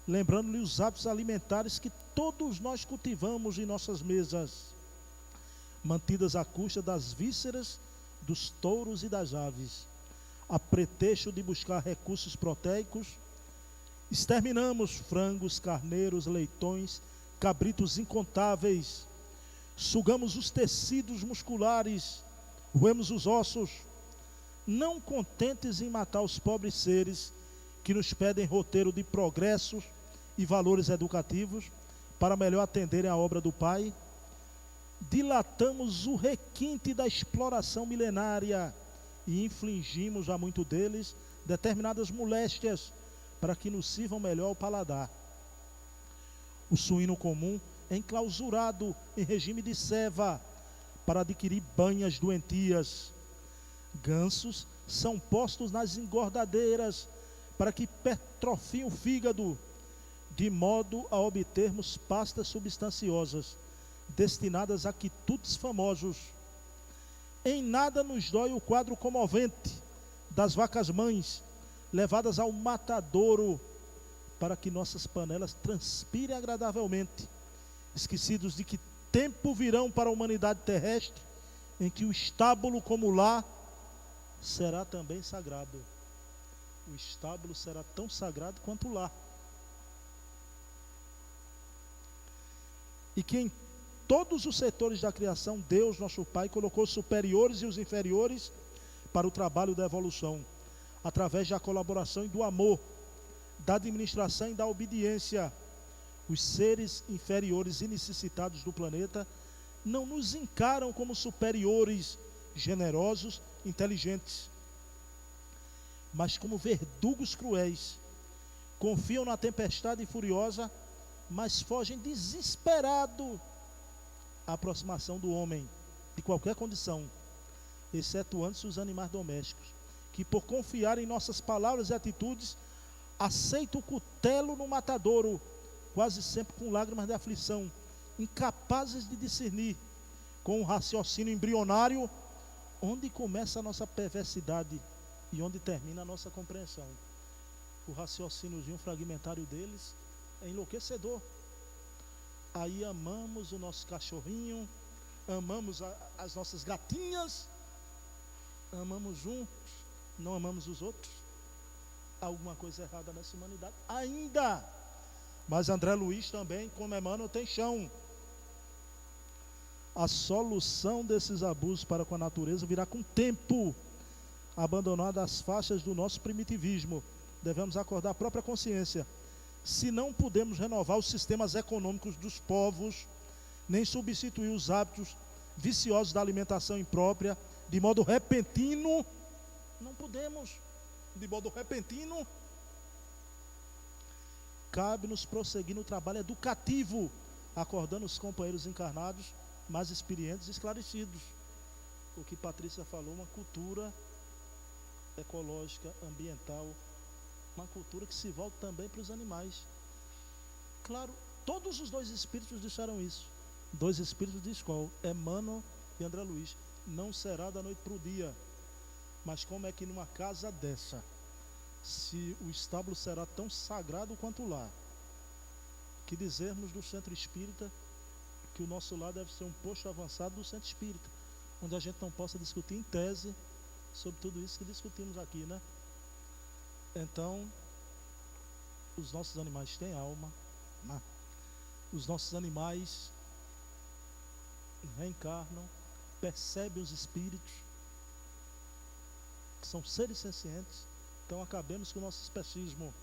lembrando-lhe os hábitos alimentares que todos nós cultivamos em nossas mesas, mantidas à custa das vísceras dos touros e das aves, a pretexto de buscar recursos proteicos. Exterminamos frangos, carneiros, leitões, cabritos incontáveis, sugamos os tecidos musculares, roemos os ossos, não contentes em matar os pobres seres que nos pedem roteiro de progressos e valores educativos para melhor atenderem à obra do Pai, dilatamos o requinte da exploração milenária e infligimos a muito deles determinadas moléstias para que nos sirvam melhor ao paladar. O suíno comum é enclausurado em regime de ceva para adquirir banhas doentias. Gansos são postos nas engordadeiras para que hipertrofiem o fígado, de modo a obtermos pastas substanciosas, destinadas a quitutes famosos. Em nada nos dói o quadro comovente das vacas mães, levadas ao matadouro, para que nossas panelas transpirem agradavelmente, esquecidos de que tempo virão para a humanidade terrestre, em que o estábulo como lar será também sagrado. O estábulo será tão sagrado quanto o lar. E que em todos os setores da criação, Deus, nosso Pai, colocou os superiores e os inferiores para o trabalho da evolução, através da colaboração e do amor, da administração e da obediência. Os seres inferiores e necessitados do planeta não nos encaram como superiores, generosos, inteligentes, mas como verdugos cruéis. Confiam na tempestade furiosa, mas fogem desesperado à aproximação do homem, de qualquer condição, excetuando-se os animais domésticos, que por confiar em nossas palavras e atitudes, aceitam o cutelo no matadouro, quase sempre com lágrimas de aflição, incapazes de discernir, com um raciocínio embrionário, onde começa a nossa perversidade e onde termina a nossa compreensão. O raciocíniozinho fragmentário deles é enlouquecedor. Aí amamos o nosso cachorrinho, amamos as nossas gatinhas, amamos uns, não amamos os outros. Há alguma coisa errada nessa humanidade ainda. Mas André Luiz também, como Emmanuel, tem chão. A solução desses abusos para com a natureza virá com o tempo. Abandonado as faixas do nosso primitivismo, devemos acordar a própria consciência. Se não podemos renovar os sistemas econômicos dos povos, nem substituir os hábitos viciosos da alimentação imprópria, de modo repentino, não podemos, de modo repentino, cabe-nos prosseguir no trabalho educativo, acordando os companheiros encarnados, mais experientes e esclarecidos. O que Patrícia falou, uma cultura ecológica, ambiental, uma cultura que se volta também para os animais. Claro, todos os dois espíritos disseram isso. Dois espíritos de escola, Emmanuel e André Luiz. Não será da noite para o dia. Mas como é que numa casa dessa, se o estábulo será tão sagrado quanto o lar, que dizermos do centro espírita que o nosso lar deve ser um posto avançado do centro espírita, onde a gente não possa discutir em tese sobre tudo isso que discutimos aqui, né? Então, os nossos animais têm alma, né? Os nossos animais reencarnam, percebem os espíritos, que são seres sencientes. Então acabemos com o nosso especismo.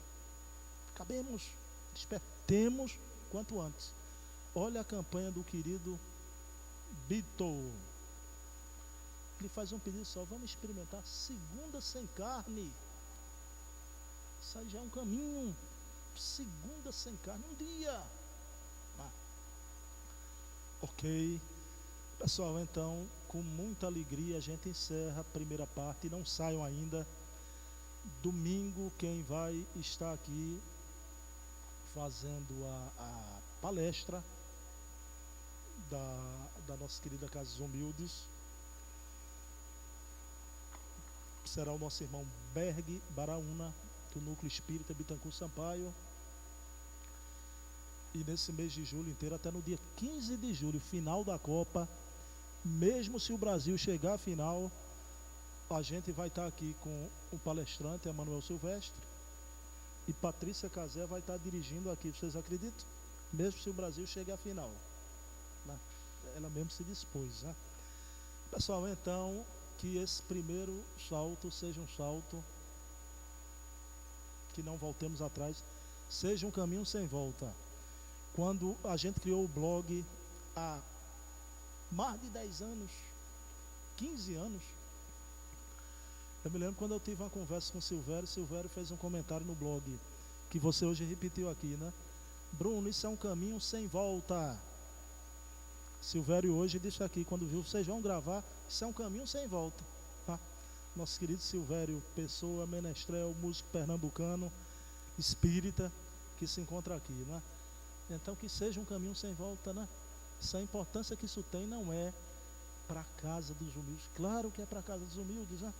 Despertemos quanto antes. Olha a campanha do querido Beatle. Ele faz um pedido só: vamos experimentar segunda sem carne. Isso aí já é um caminho. Segunda sem carne, um dia. Ok. Pessoal, então, com muita alegria a gente encerra a primeira parte. Não saiam ainda. Domingo, quem vai estar aqui fazendo a palestra da nossa querida Casa dos Humildes será o nosso irmão Berg Baraúna, do Núcleo Espírita Bittencourt Sampaio. E nesse mês de julho inteiro, até no dia 15 de julho, final da Copa, mesmo se o Brasil chegar à final, a gente vai estar aqui com o palestrante Emanuel Silvestre e Patrícia Cazé vai estar dirigindo aqui. Vocês acreditam? Mesmo se o Brasil chegar à final, né? Ela mesmo se dispôs, né? Pessoal, então, que esse primeiro salto seja um salto que não voltemos atrás, seja um caminho sem volta. Quando a gente criou o blog há mais de 10 anos, 15 anos, eu me lembro quando eu tive uma conversa com o Silvério fez um comentário no blog, que você hoje repetiu aqui, né? Bruno, isso é um caminho sem volta. Silvério hoje disse aqui, quando viu, vocês vão gravar, isso é um caminho sem volta, tá? Nosso querido Silvério Pessoa, menestrel, músico pernambucano, espírita, que se encontra aqui, né? Então que seja um caminho sem volta, né? Essa importância que isso tem não é para a casa dos humildes. Claro que é para a casa dos humildes, né?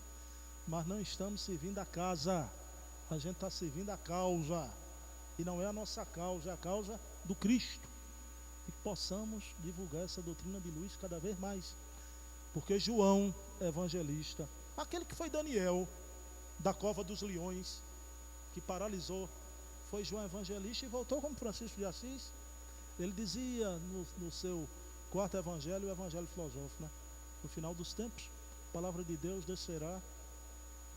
Mas não estamos servindo a casa. A gente está servindo a causa. E não é a nossa causa, é a causa do Cristo. E que possamos divulgar essa doutrina de luz cada vez mais. Porque João, evangelista, aquele que foi Daniel, da cova dos leões, que paralisou, foi João evangelista e voltou como Francisco de Assis. Ele dizia no seu quarto evangelho, o evangelho filosófico, né? No final dos tempos, a palavra de Deus descerá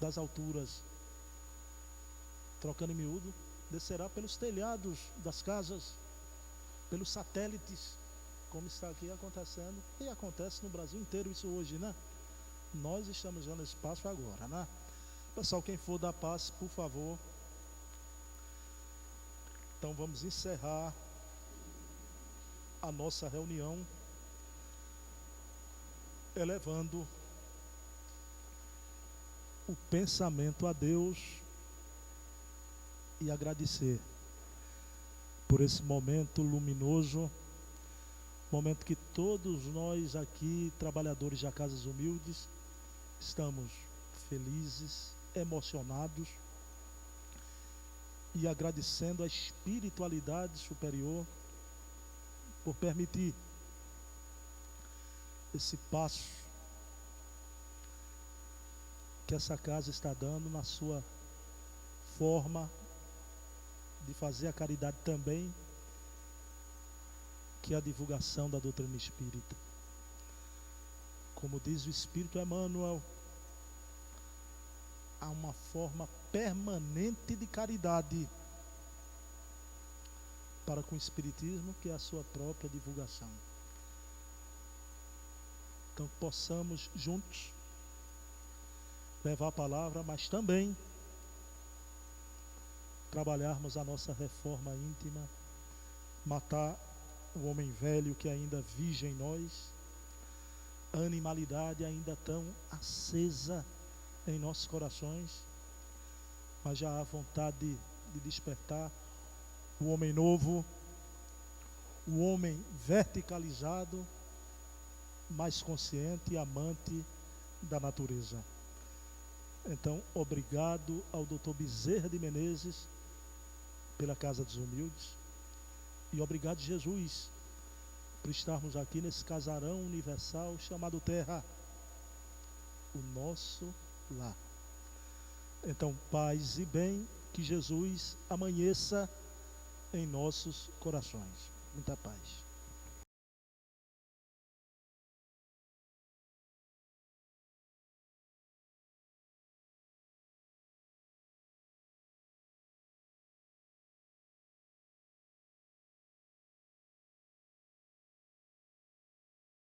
das alturas, trocando em miúdo, descerá pelos telhados das casas, pelos satélites, como está aqui acontecendo, e acontece no Brasil inteiro isso hoje, né? Nós estamos dando espaço agora, né? Pessoal, quem for da paz, por favor. Então vamos encerrar a nossa reunião elevando o pensamento a Deus e agradecer por esse momento luminoso, momento que todos nós aqui, trabalhadores da Casas Humildes, estamos felizes, emocionados e agradecendo a espiritualidade superior por permitir esse passo que essa casa está dando na sua forma de fazer a caridade também, que é a divulgação da doutrina espírita. Como diz o Espírito Emmanuel, há uma forma permanente de caridade para com o Espiritismo, que é a sua própria divulgação. Então possamos juntos levar a palavra, mas também trabalharmos a nossa reforma íntima, matar o homem velho que ainda vive em nós, a animalidade ainda tão acesa em nossos corações, mas já há vontade de despertar o homem novo, o homem verticalizado, mais consciente e amante da natureza. Então, obrigado ao Dr. Bezerra de Menezes pela Casa dos Humildes e obrigado, Jesus, por estarmos aqui nesse casarão universal chamado Terra, o nosso lar. Então, paz e bem, que Jesus amanheça em nossos corações. Muita paz.